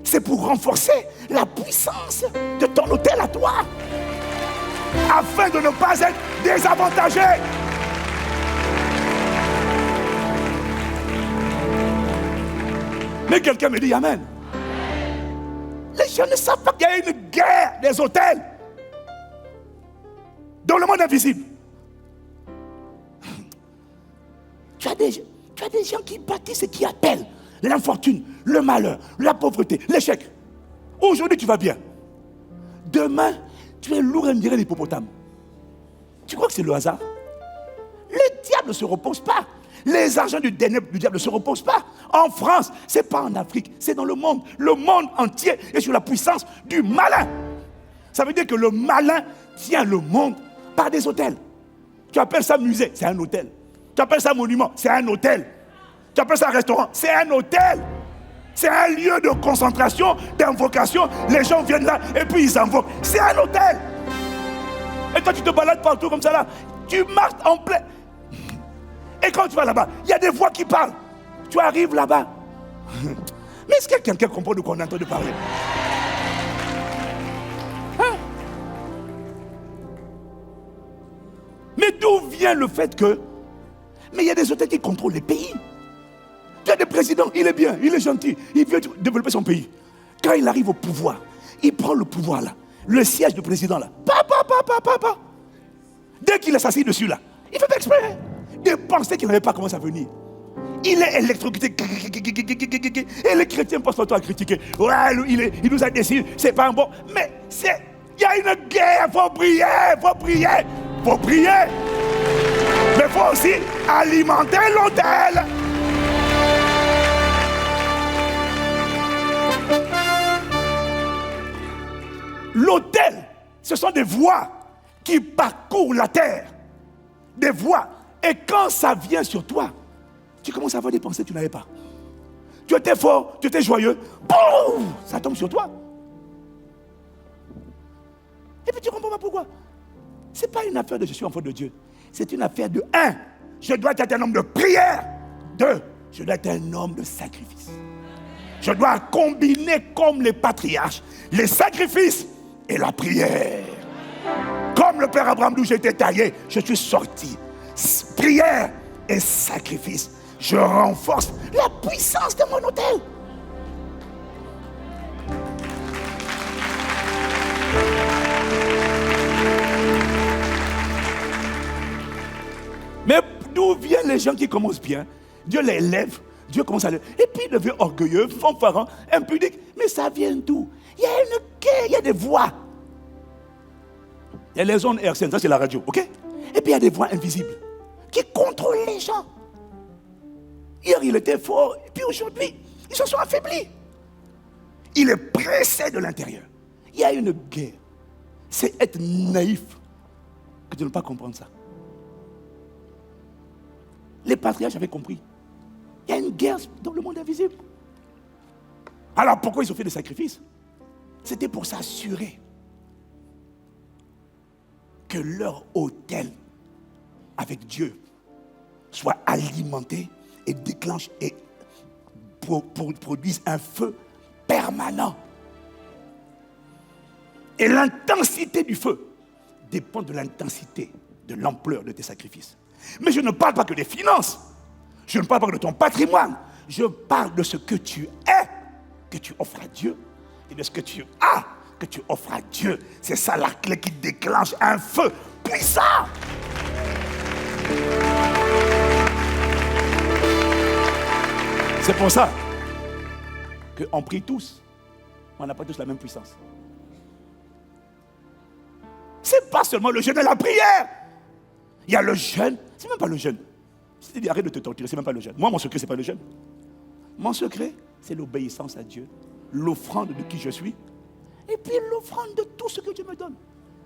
Speaker 1: C'est pour renforcer la puissance de ton autel à toi. Afin de ne pas être désavantagé. Mais quelqu'un me dit Amen. gens ne savent pas qu'il y a une guerre des autels dans le monde invisible. Tu as des gens qui bâtissent et qui appellent l'infortune, le malheur, la pauvreté, l'échec. Aujourd'hui, tu vas bien. Demain, tu es lourd et miré l'hippopotame. Tu crois que c'est le hasard? Le diable ne se repose pas. Les argents du diable ne se reposent pas. En France, ce n'est pas en Afrique, c'est dans le monde. Le monde entier est sous la puissance du malin. Ça veut dire que le malin tient le monde par des hôtels. Tu appelles ça musée, c'est un hôtel. Tu appelles ça monument, c'est un hôtel. Tu appelles ça restaurant, c'est un hôtel. C'est un lieu de concentration, d'invocation. Les gens viennent là et puis ils invoquent. C'est un hôtel. Et toi, tu te balades partout comme ça là. Tu marches en plein. Et quand tu vas là-bas, il y a des voix qui parlent. Tu arrives là-bas. Mais est-ce que quelqu'un comprend de quoi on est en train de parler? Hein? Mais d'où vient le fait que... Mais il y a des hôtels qui contrôlent les pays. Tu as des présidents, il est bien, il est gentil, il veut développer son pays. Quand il arrive au pouvoir, il prend le pouvoir là, le siège du président là. Dès qu'il est assis dessus là, il fait exprès de penser qu'il n'avait pas commencé à venir. Il est électrocuté. Et les chrétiens passent leur temps à critiquer. Ouais, il nous a décidé, c'est pas un bon. Mais il y a une guerre, il faut prier, il faut prier. Il faut prier. Mais il faut aussi alimenter l'autel. L'autel, ce sont des voies qui parcourent la terre. Des voies. Et quand ça vient sur toi, tu commences à avoir des pensées que tu n'avais pas. Tu étais fort, tu étais joyeux. Boum, ça tombe sur toi. Et puis tu ne comprends pas pourquoi. Ce n'est pas une affaire de je suis enfant de Dieu. C'est une affaire de 1. Je dois être un homme de prière. 2. Je dois être un homme de sacrifice. Je dois combiner comme les patriarches les sacrifices et la prière. Comme le père Abraham d'où j'étais taillé, je suis sorti. Prière et sacrifice. Je renforce la puissance de mon autel. Mais d'où viennent les gens qui commencent bien? Dieu les lève, Dieu commence à les... Et puis ils deviennent orgueilleux, fanfarons, impudiques. Mais ça vient d'où? Il y a une guerre, il y a des voix. Il y a les ondes hertziennes, ça c'est la radio, ok? Et puis il y a des voix invisibles qui contrôlent les gens. Hier il était fort, et puis aujourd'hui, ils se sont affaiblis. Il est pressé de l'intérieur. Il y a une guerre. C'est être naïf que de ne pas comprendre ça. Les patriarches avaient compris. Il y a une guerre dans le monde invisible. Alors pourquoi ils ont fait des sacrifices? C'était pour s'assurer que leur autel avec Dieu soit alimenté et déclenche et produise un feu permanent. Et l'intensité du feu dépend de l'intensité, de l'ampleur de tes sacrifices. Mais je ne parle pas que des finances. Je ne parle pas que de ton patrimoine. Je parle de ce que tu es, que tu offres à Dieu, et de ce que tu as, que tu offres à Dieu. C'est ça la clé qui déclenche un feu puissant. C'est pour ça qu'on prie tous. On n'a pas tous la même puissance. C'est pas seulement le jeûne et la prière. Il y a le jeûne, c'est même pas le jeûne. Je te dis, arrête de te torturer, c'est même pas le jeûne. Moi, mon secret, c'est pas le jeûne. Mon secret, c'est l'obéissance à Dieu, l'offrande de qui je suis, et puis l'offrande de tout ce que Dieu me donne.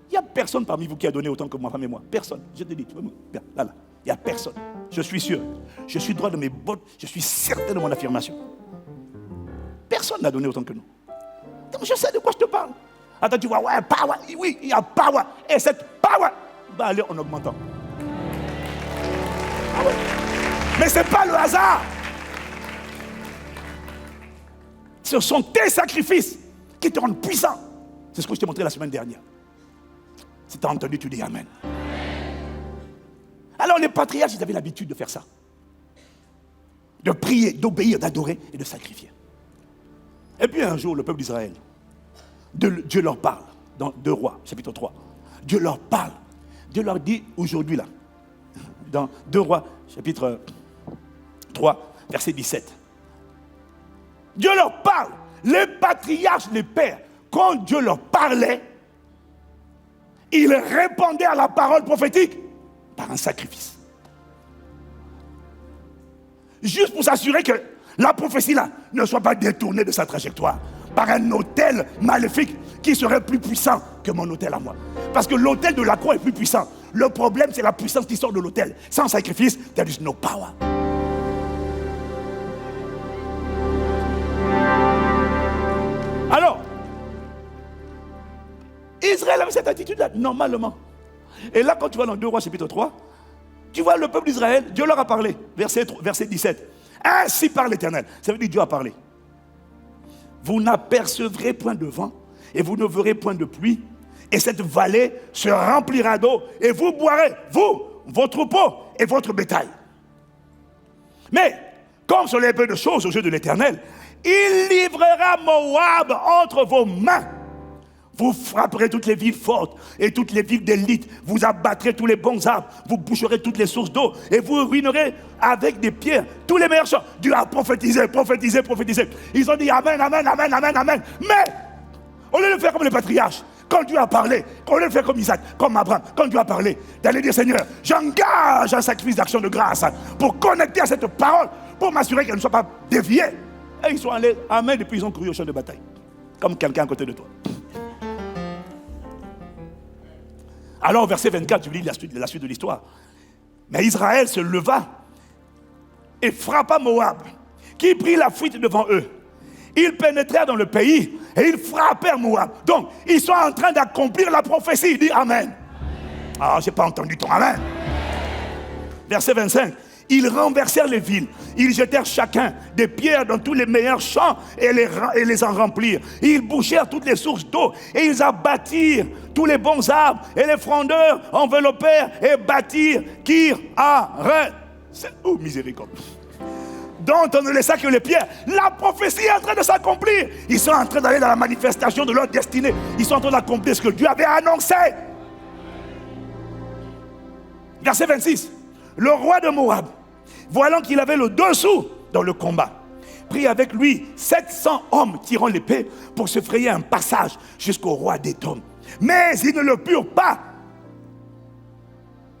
Speaker 1: Il n'y a personne parmi vous qui a donné autant que ma femme et moi. Personne. Je te dis, tu vois, là. Il n'y a personne. Je suis sûr. Je suis droit de mes bottes. Je suis certain de mon affirmation. Personne n'a donné autant que nous. Donc je sais de quoi je te parle. Attends, tu vois, ouais, power. Oui, il y a power. Et cette power va aller en augmentant. Ah ouais. Mais ce n'est pas le hasard. Ce sont tes sacrifices qui te rendent puissant. C'est ce que je t'ai montré la semaine dernière. Si tu as entendu, tu dis Amen. Alors les patriarches, ils avaient l'habitude de faire ça. De prier, d'obéir, d'adorer et de sacrifier. Et puis un jour, le peuple d'Israël Dieu leur parle, dans 2 Rois, chapitre 3. Dieu leur parle. Dieu leur dit aujourd'hui là, dans 2 Rois, chapitre 3, verset 17. Dieu leur parle. Les patriarches, les pères, quand Dieu leur parlait, ils répondaient à la parole prophétique par un sacrifice. Juste pour s'assurer que la prophétie là ne soit pas détournée de sa trajectoire par un autel maléfique qui serait plus puissant que mon autel à moi. Parce que l'autel de la croix est plus puissant. Le problème, c'est la puissance qui sort de l'autel. Sans sacrifice, there is no power. Alors, Israël avait cette attitude-là, normalement. Et là, quand tu vas dans 2 Rois chapitre 3, tu vois le peuple d'Israël, Dieu leur a parlé. Verset 17. Ainsi parle l'Éternel. Ça veut dire Dieu a parlé. Vous n'apercevrez point de vent et vous ne verrez point de pluie. Et cette vallée se remplira d'eau et vous boirez, vous, vos troupeaux et votre bétail. Mais, comme sur les peu de choses aux yeux de l'Éternel, il livrera Moab entre vos mains. Vous frapperez toutes les villes fortes et toutes les villes d'élite. Vous abattrez tous les bons arbres. Vous boucherez toutes les sources d'eau. Et vous ruinerez avec des pierres tous les meilleurs champs. Dieu a prophétisé, prophétisé, prophétisé. Ils ont dit amen, amen, amen, amen, amen. Mais, au lieu de faire comme les patriarches, quand Dieu a parlé, au lieu de faire comme Isaac, comme Abraham, quand Dieu a parlé, d'aller dire Seigneur, j'engage un sacrifice d'action de grâce pour connecter à cette parole, pour m'assurer qu'elle ne soit pas déviée. Et ils sont allés, amen, et puis ils ont couru au champ de bataille. Comme quelqu'un à côté de toi. Alors, au verset 24, tu lis la suite de l'histoire. Mais Israël se leva et frappa Moab, qui prit la fuite devant eux. Ils pénétrèrent dans le pays et ils frappèrent Moab. Donc, ils sont en train d'accomplir la prophétie. Il dit Amen. Ah, je n'ai pas entendu ton Amen. Verset 25. Ils renversèrent les villes. Ils jetèrent chacun des pierres dans tous les meilleurs champs et les en remplirent. Ils bouchèrent toutes les sources d'eau et ils abattirent tous les bons arbres et les frondeurs enveloppèrent et bâtirent Kir-Haret. Oh, miséricorde. Dont on ne laissa que les pierres. La prophétie est en train de s'accomplir. Ils sont en train d'aller dans la manifestation de leur destinée. Ils sont en train d'accomplir ce que Dieu avait annoncé. Verset 26. Le roi de Moab, voyant qu'il avait le dessous dans le combat, prit avec lui 700 hommes tirant l'épée pour se frayer un passage jusqu'au roi d'Édom. Mais ils ne le purent pas.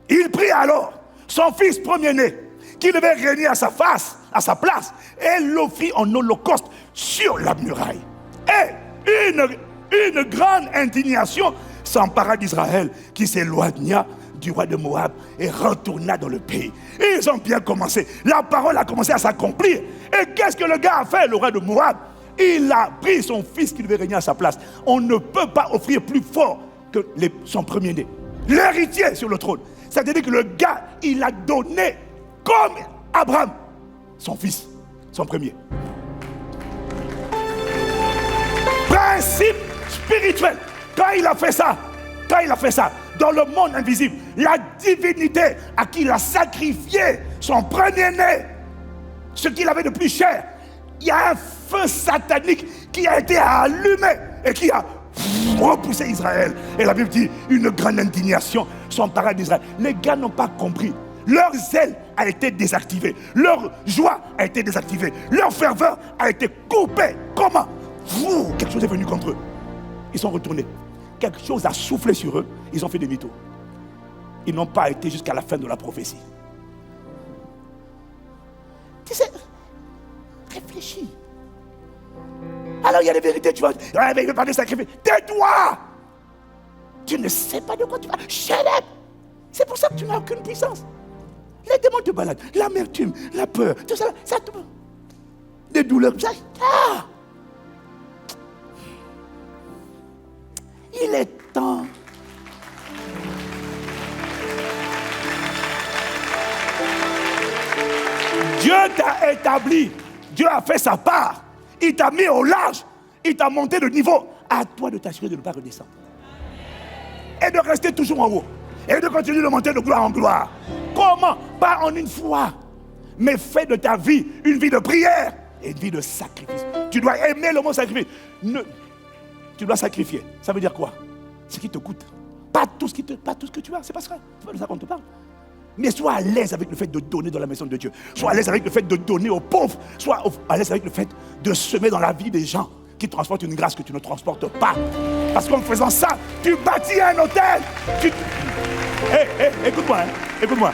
Speaker 1: Il prit alors son fils premier-né, qui devait régner à sa place, et l'offrit en holocauste sur la muraille. Et une grande indignation s'empara d'Israël, qui s'éloigna du roi de Moab et retourna dans le pays. Ils ont bien commencé. La parole a commencé à s'accomplir. Et qu'est-ce que le gars a fait, le roi de Moab? Il a pris son fils qui devait régner à sa place. On ne peut pas offrir plus fort que son premier-né, l'héritier sur le trône. C'est-à-dire que le gars, il a donné comme Abraham son fils, son premier. Principe spirituel. Quand il a fait ça, dans le monde invisible, la divinité à qui il a sacrifié son premier-né, ce qu'il avait de plus cher, il y a un feu satanique qui a été allumé et qui a repoussé Israël. Et la Bible dit, une grande indignation s'empara d'Israël. Les gars n'ont pas compris. Leur zèle a été désactivé. Leur joie a été désactivée. Leur ferveur a été coupée. Comment? Quelque chose est venu contre eux. Ils sont retournés. Quelque chose a soufflé sur eux. Ils ont fait des mythos. Ils n'ont pas été jusqu'à la fin de la prophétie. Tu sais, réfléchis. Alors il y a des vérités, tu vas dire, il veut pas de sacrifice. Tais-toi! Tu ne sais pas de quoi tu vas. Shut up! C'est pour ça que tu n'as aucune puissance. Les démons te baladent. L'amertume, la peur, tout ça, des douleurs. Ah! Il est temps. Dieu t'a établi. Dieu a fait sa part. Il t'a mis au large. Il t'a monté de niveau. À toi de t'assurer de ne pas redescendre. Et de rester toujours en haut. Et de continuer de monter de gloire en gloire. Comment? Pas en une fois. Mais fais de ta vie une vie de prière et une vie de sacrifice. Tu dois aimer le mot sacrifice. tu dois sacrifier. Ça veut dire quoi? Ce qui te coûte. Pas tout ce que tu as, c'est pas ça. C'est pas de ça qu'on te parle. Mais sois à l'aise avec le fait de donner dans la maison de Dieu. Sois à l'aise avec le fait de donner aux pauvres. Sois à l'aise avec le fait de semer dans la vie des gens qui transportent une grâce que tu ne transportes pas. Parce qu'en faisant ça, tu bâtis un hôtel. Écoute-moi, écoute-moi.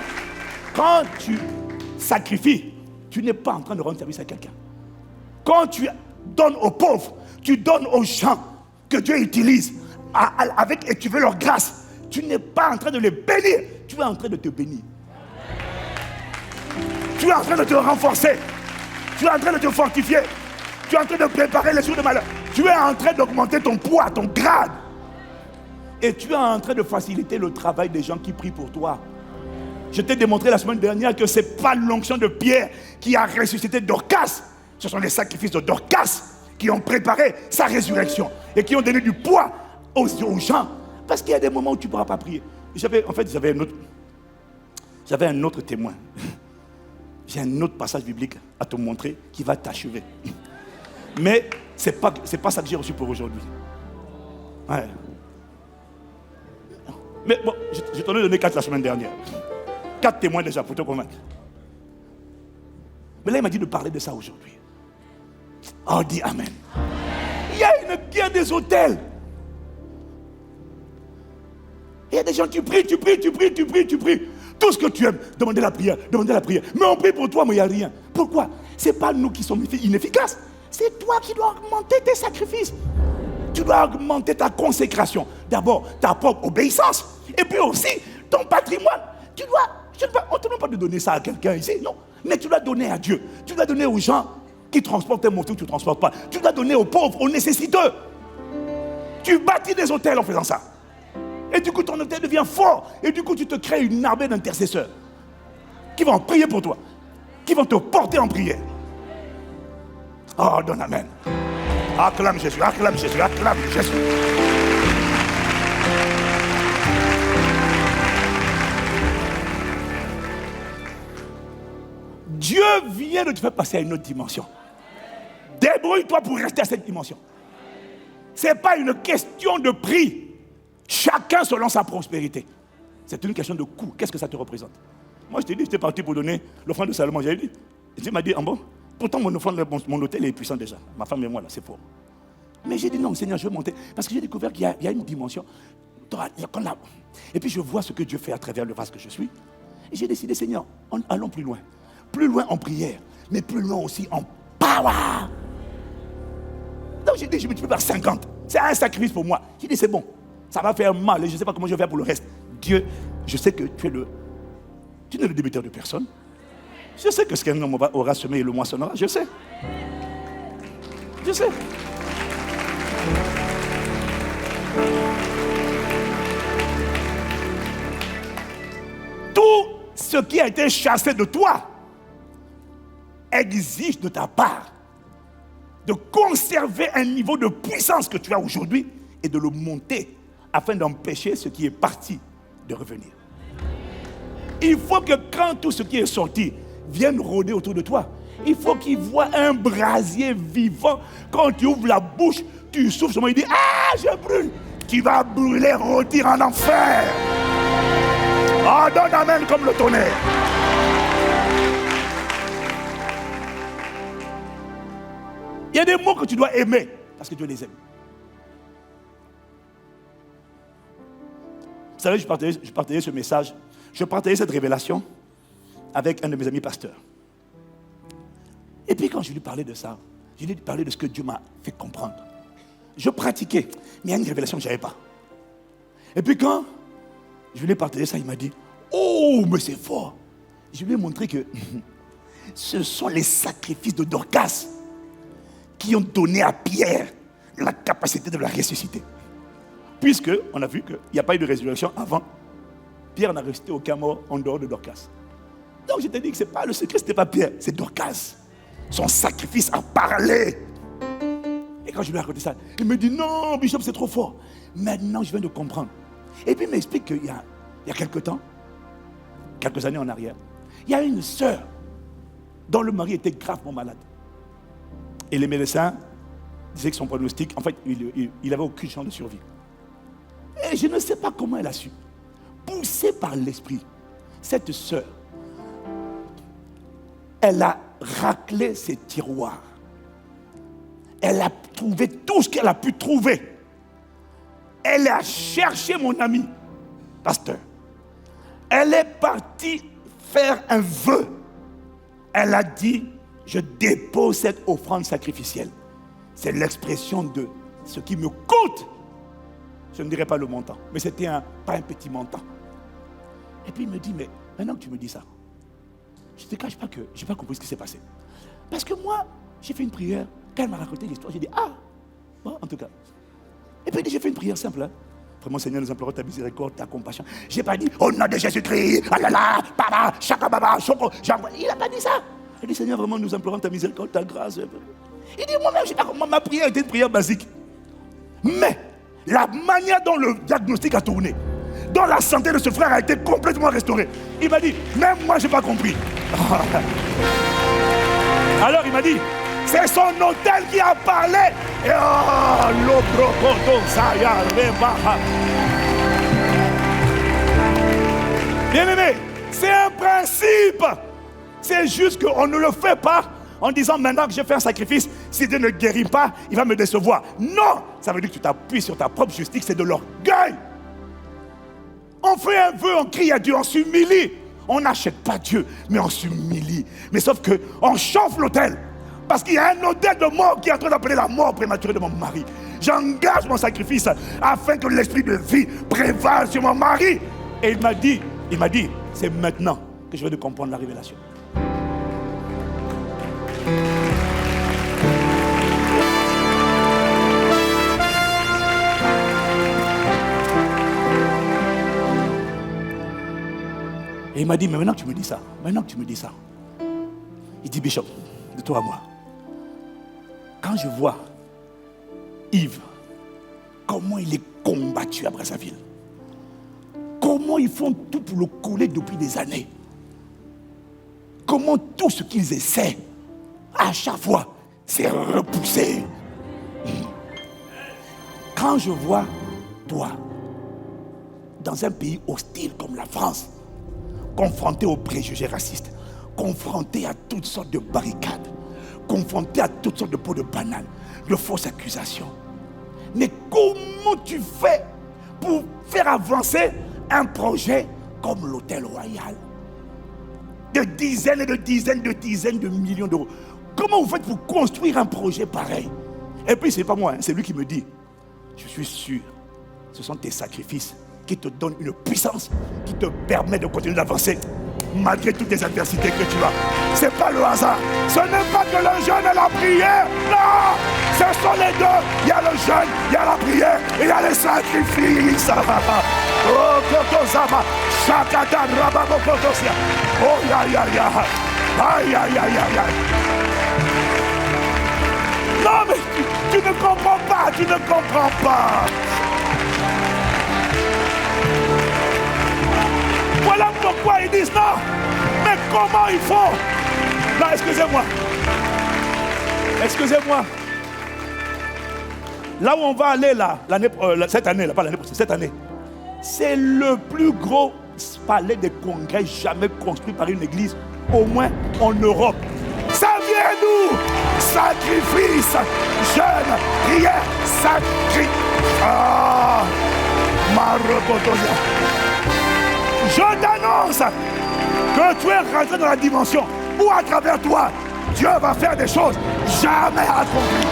Speaker 1: Quand tu sacrifies, tu n'es pas en train de rendre service à quelqu'un. Quand tu donnes aux pauvres, tu donnes aux gens que Dieu utilise et tu veux leur grâce. Tu n'es pas en train de les bénir, tu es en train de te bénir. Tu es en train de te renforcer. Tu es en train de te fortifier. Tu es en train de préparer les jours de malheur. Tu es en train d'augmenter ton poids, ton grade. Et tu es en train de faciliter le travail des gens qui prient pour toi. Je t'ai démontré la semaine dernière que ce n'est pas l'onction de Pierre qui a ressuscité Dorcas. Ce sont les sacrifices de Dorcas qui ont préparé sa résurrection et qui ont donné du poids aux gens. Parce qu'il y a des moments où tu ne pourras pas prier. J'avais un autre témoin. J'ai un autre passage biblique à te montrer qui va t'achever. Mais ce n'est pas ça que j'ai reçu pour aujourd'hui. Ouais. Mais bon, je t'en ai donné 4 la semaine dernière. 4 témoins déjà pour te convaincre. Mais là, il m'a dit de parler de ça aujourd'hui. Oh, dis Amen. Il y a une guerre des hôtels. Il y a des gens, tu pries. Tout ce que tu aimes, demandez la prière. Mais on prie pour toi, mais il n'y a rien. Pourquoi? Ce n'est pas nous qui sommes inefficaces. C'est toi qui dois augmenter tes sacrifices. Tu dois augmenter ta consécration. D'abord, ta propre obéissance. Et puis aussi, ton patrimoine. On ne te demande pas de donner ça à quelqu'un ici, non. Mais tu dois donner à Dieu. Tu dois donner aux gens qui transportent un moto que tu ne transportes pas. Tu dois donner aux pauvres, aux nécessiteux. Tu bâtis des hôtels en faisant ça. Et du coup, ton hôtel devient fort. Et du coup, tu te crées une armée d'intercesseurs qui vont prier pour toi, qui vont te porter en prière. Oh, donne Amen. Acclame Jésus, acclame Jésus, acclame Jésus. Dieu vient de te faire passer à une autre dimension. Débrouille-toi pour rester à cette dimension. Ce n'est pas une question de prix. Chacun selon sa prospérité. C'est une question de coût. Qu'est-ce que ça te représente? Moi, je t'ai dit, j'étais parti pour donner l'offrande de Salomon. J'avais dit, Dieu m'a dit, bon, pourtant mon offrande, mon hôtel est puissant déjà. Ma femme et moi, là, c'est fort. Mais j'ai dit, non, Seigneur, je veux monter. Parce que j'ai découvert qu'il y a une dimension. Et puis je vois ce que Dieu fait à travers le vase que je suis. Et j'ai décidé, Seigneur, allons plus loin. Plus loin en prière, mais plus loin aussi en power. Donc j'ai dit, je multiplie par 50. C'est un sacrifice pour moi. J'ai dit, c'est bon. Ça va faire mal et je ne sais pas comment je vais faire pour le reste. Dieu, je sais que tu n'es le débiteur de personne. Je sais que ce qu'un homme aura semé, le moissonnera. Je sais. Tout ce qui a été chassé de toi exige de ta part de conserver un niveau de puissance que tu as aujourd'hui et de le monter afin d'empêcher ce qui est parti de revenir. Il faut que quand tout ce qui est sorti vienne rôder autour de toi, il faut qu'il voit un brasier vivant. Quand tu ouvres la bouche, tu souffles seulement, il dit, ah, je brûle. Tu vas brûler, rôtir en enfer. Ah, donne Amen comme le tonnerre. Il y a des mots que tu dois aimer parce que Dieu les aime. Vous savez, je partageais ce message, je partageais cette révélation avec un de mes amis pasteurs. Et puis quand je lui parlais de ça, je lui parlais de ce que Dieu m'a fait comprendre. Je pratiquais, mais il y a une révélation que je n'avais pas. Et puis quand je lui ai partagé ça, il m'a dit, oh, mais c'est fort. Je lui ai montré que ce sont les sacrifices de Dorcas qui ont donné à Pierre la capacité de la ressusciter. Puisqu'on a vu qu'il n'y a pas eu de résurrection avant, Pierre n'a resté aucun mort en dehors de Dorcas. Donc je t'ai dit que le secret, ce n'était pas Pierre, c'est Dorcas. Son sacrifice a parlé. Et quand je lui ai raconté ça, il me dit, non, Bishop, c'est trop fort. Maintenant, je viens de comprendre. Et puis il m'explique qu'il y a quelques temps, quelques années en arrière, il y a une sœur dont le mari était gravement malade. Et les médecins disait que son pronostic, en fait, il n'avait aucune chance de survie. Et je ne sais pas comment elle a su. Poussée par l'esprit, cette sœur, elle a raclé ses tiroirs. Elle a trouvé tout ce qu'elle a pu trouver. Elle a cherché mon ami, pasteur. Elle est partie faire un vœu. Elle a dit, je dépose cette offrande sacrificielle. C'est l'expression de ce qui me coûte. Je ne dirais pas le montant, mais c'était pas un petit montant. Et puis il me dit, mais maintenant que tu me dis ça, je ne te cache pas que je n'ai pas compris ce qui s'est passé. Parce que moi, j'ai fait une prière. Quand elle m'a raconté l'histoire, j'ai dit, ah, bon, en tout cas. Et puis j'ai fait une prière simple. Vraiment, Seigneur, nous implorons ta miséricorde, ta compassion. Je n'ai pas dit, au nom de Jésus-Christ, ah là là, baba, chaka baba, choko. Il n'a pas dit ça. Il dit, Seigneur, vraiment, nous implorons ta miséricorde, ta grâce. Il dit, moi-même, je ne sais pas comment ma prière était une prière basique. Mais la manière dont le diagnostic a tourné, dont la santé de ce frère a été complètement restaurée, il m'a dit, même moi, je n'ai pas compris. Alors, il m'a dit, c'est son hôtel qui a parlé. Et bien aimé, c'est un principe. C'est juste qu'on ne le fait pas en disant maintenant que j'ai fait un sacrifice, si Dieu ne guérit pas, il va me décevoir. Non, ça veut dire que tu t'appuies sur ta propre justice, c'est de l'orgueil. On fait un vœu, on crie à Dieu, on s'humilie. On n'achète pas Dieu, mais on s'humilie. Mais sauf qu'on chauffe l'autel. Parce qu'il y a un autel de mort qui est en train d'appeler la mort prématurée de mon mari. J'engage mon sacrifice afin que l'esprit de vie prévale sur mon mari. Et il m'a dit, c'est maintenant que je vais te comprendre la révélation. Et il m'a dit, mais maintenant que tu me dis ça, il dit, Bishop, de toi à moi, quand je vois Yves, comment il est combattu à Brazzaville, comment ils font tout pour le couler depuis des années, comment tout ce qu'ils essaient, à chaque fois, c'est repoussé. Quand je vois toi, dans un pays hostile comme la France, confronté aux préjugés racistes, confronté à toutes sortes de barricades, confronté à toutes sortes de pots de banane, de fausses accusations. Mais comment tu fais pour faire avancer un projet comme l'Hôtel Royal de dizaines et de dizaines de millions d'euros? Comment vous faites pour construire un projet pareil? Et puis c'est pas moi, c'est lui qui me dit, je suis sûr, ce sont tes sacrifices qui te donnent une puissance qui te permet de continuer d'avancer malgré toutes les adversités que tu as. Ce n'est pas le hasard. Ce n'est pas que le jeûne et la prière. Non, ce sont les deux. Il y a le jeûne, il y a la prière et il y a les sacrifices. Oh, Kotosama, Shakata, Rababo, Kotosia. Oh, ya, ya, ya. Aïe, aïe, aïe, aïe, aïe. Non, mais tu ne comprends pas, tu ne comprends pas. Voilà pourquoi ils disent non. Mais comment ils font? Non, excusez-moi. Là où on va aller cette année, pas l'année prochaine, cette année, c'est le plus gros palais de congrès jamais construit par une église, au moins en Europe. Ça vient d'où? Sacrifice, jeûne, prière, sacrifice. Ah, Marobotoya. Je t'annonce que tu es rentré dans la dimension où à travers toi, Dieu va faire des choses jamais accomplies,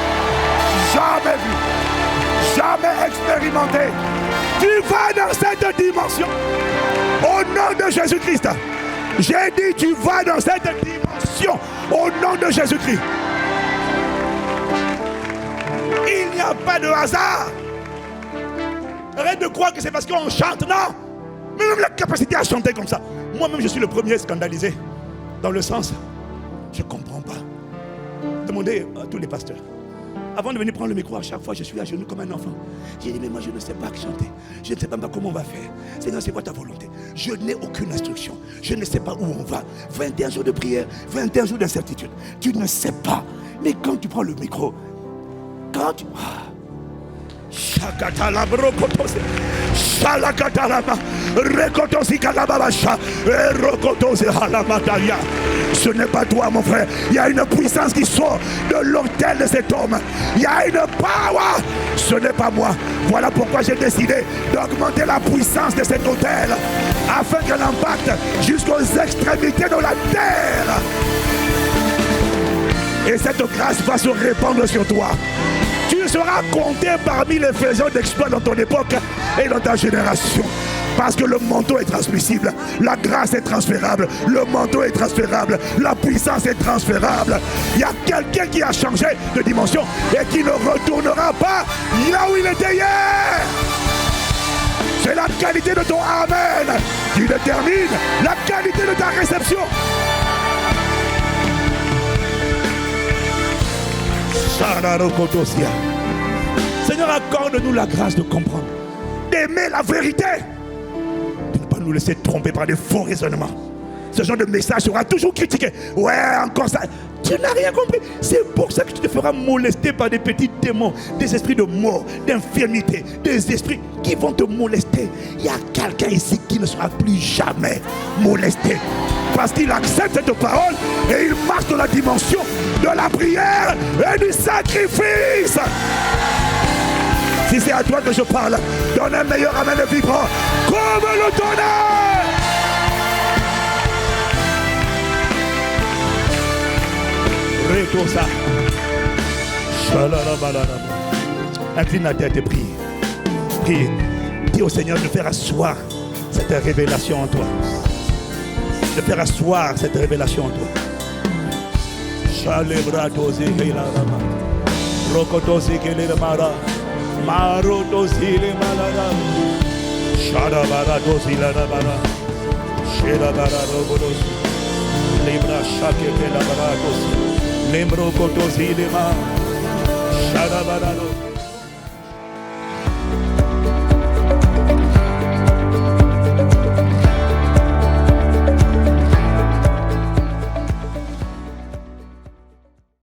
Speaker 1: jamais vues, jamais expérimentées. Tu vas dans cette dimension. Au nom de Jésus-Christ. J'ai dit tu vas dans cette dimension. Au nom de Jésus-Christ. Il n'y a pas de hasard. Arrête de croire que c'est parce qu'on chante, non. Mais même la capacité à chanter comme ça. Moi-même, je suis le premier scandalisé. Dans le sens, je ne comprends pas. Demandez à tous les pasteurs. Avant de venir prendre le micro, à chaque fois, je suis à genoux comme un enfant. J'ai dit, mais moi, je ne sais pas chanter. Je ne sais pas comment on va faire. Seigneur, c'est quoi ta volonté? Je n'ai aucune instruction. Je ne sais pas où on va. 21 jours de prière, 21 jours d'incertitude. Tu ne sais pas. Mais quand tu prends le micro, Quand tu... Shakatala brokotose, shalakatalama, rekotosi kalababasha, rokotose halamataya. Ce n'est pas toi, mon frère. Il y a une puissance qui sort de l'autel de cet homme. Il y a une power. Ce n'est pas moi. Voilà pourquoi j'ai décidé d'augmenter la puissance de cet autel afin qu'elle impacte jusqu'aux extrémités de la terre. Et cette grâce va se répandre sur toi. Tu seras compté parmi les faiseurs d'exploits dans ton époque et dans ta génération. Parce que le manteau est transmissible, la grâce est transférable, le manteau est transférable, la puissance est transférable. Il y a quelqu'un qui a changé de dimension et qui ne retournera pas là où il était hier. C'est la qualité de ton Amen qui détermine la qualité de ta réception. Seigneur, accorde-nous la grâce de comprendre, d'aimer la vérité, de ne pas nous laisser tromper par des faux raisonnements. Ce genre de message sera toujours critiqué. Ouais, encore ça. Tu n'as rien compris. C'est pour ça que tu te feras molester par des petits démons, des esprits de mort, d'infirmité, des esprits qui vont te molester. Il y a quelqu'un ici qui ne sera plus jamais molesté. Parce qu'il accepte cette parole et il marche dans la dimension de la prière et du sacrifice. Si c'est à toi que je parle, donne un meilleur amen de vibrant comme le tonnerre. Retosa. Incline la tête et prie. Prie. Dis au Seigneur de faire asseoir cette révélation en toi. De faire asseoir cette révélation en toi. Chalebradosi Helarama. Rokotosi Kelemara. Marodosi Lemalada. Shadabaradosi Larabara. Shedabara Robodosi. Libra Shake Kelabaradosi. Lembrokotosi Lema. Shadabarado.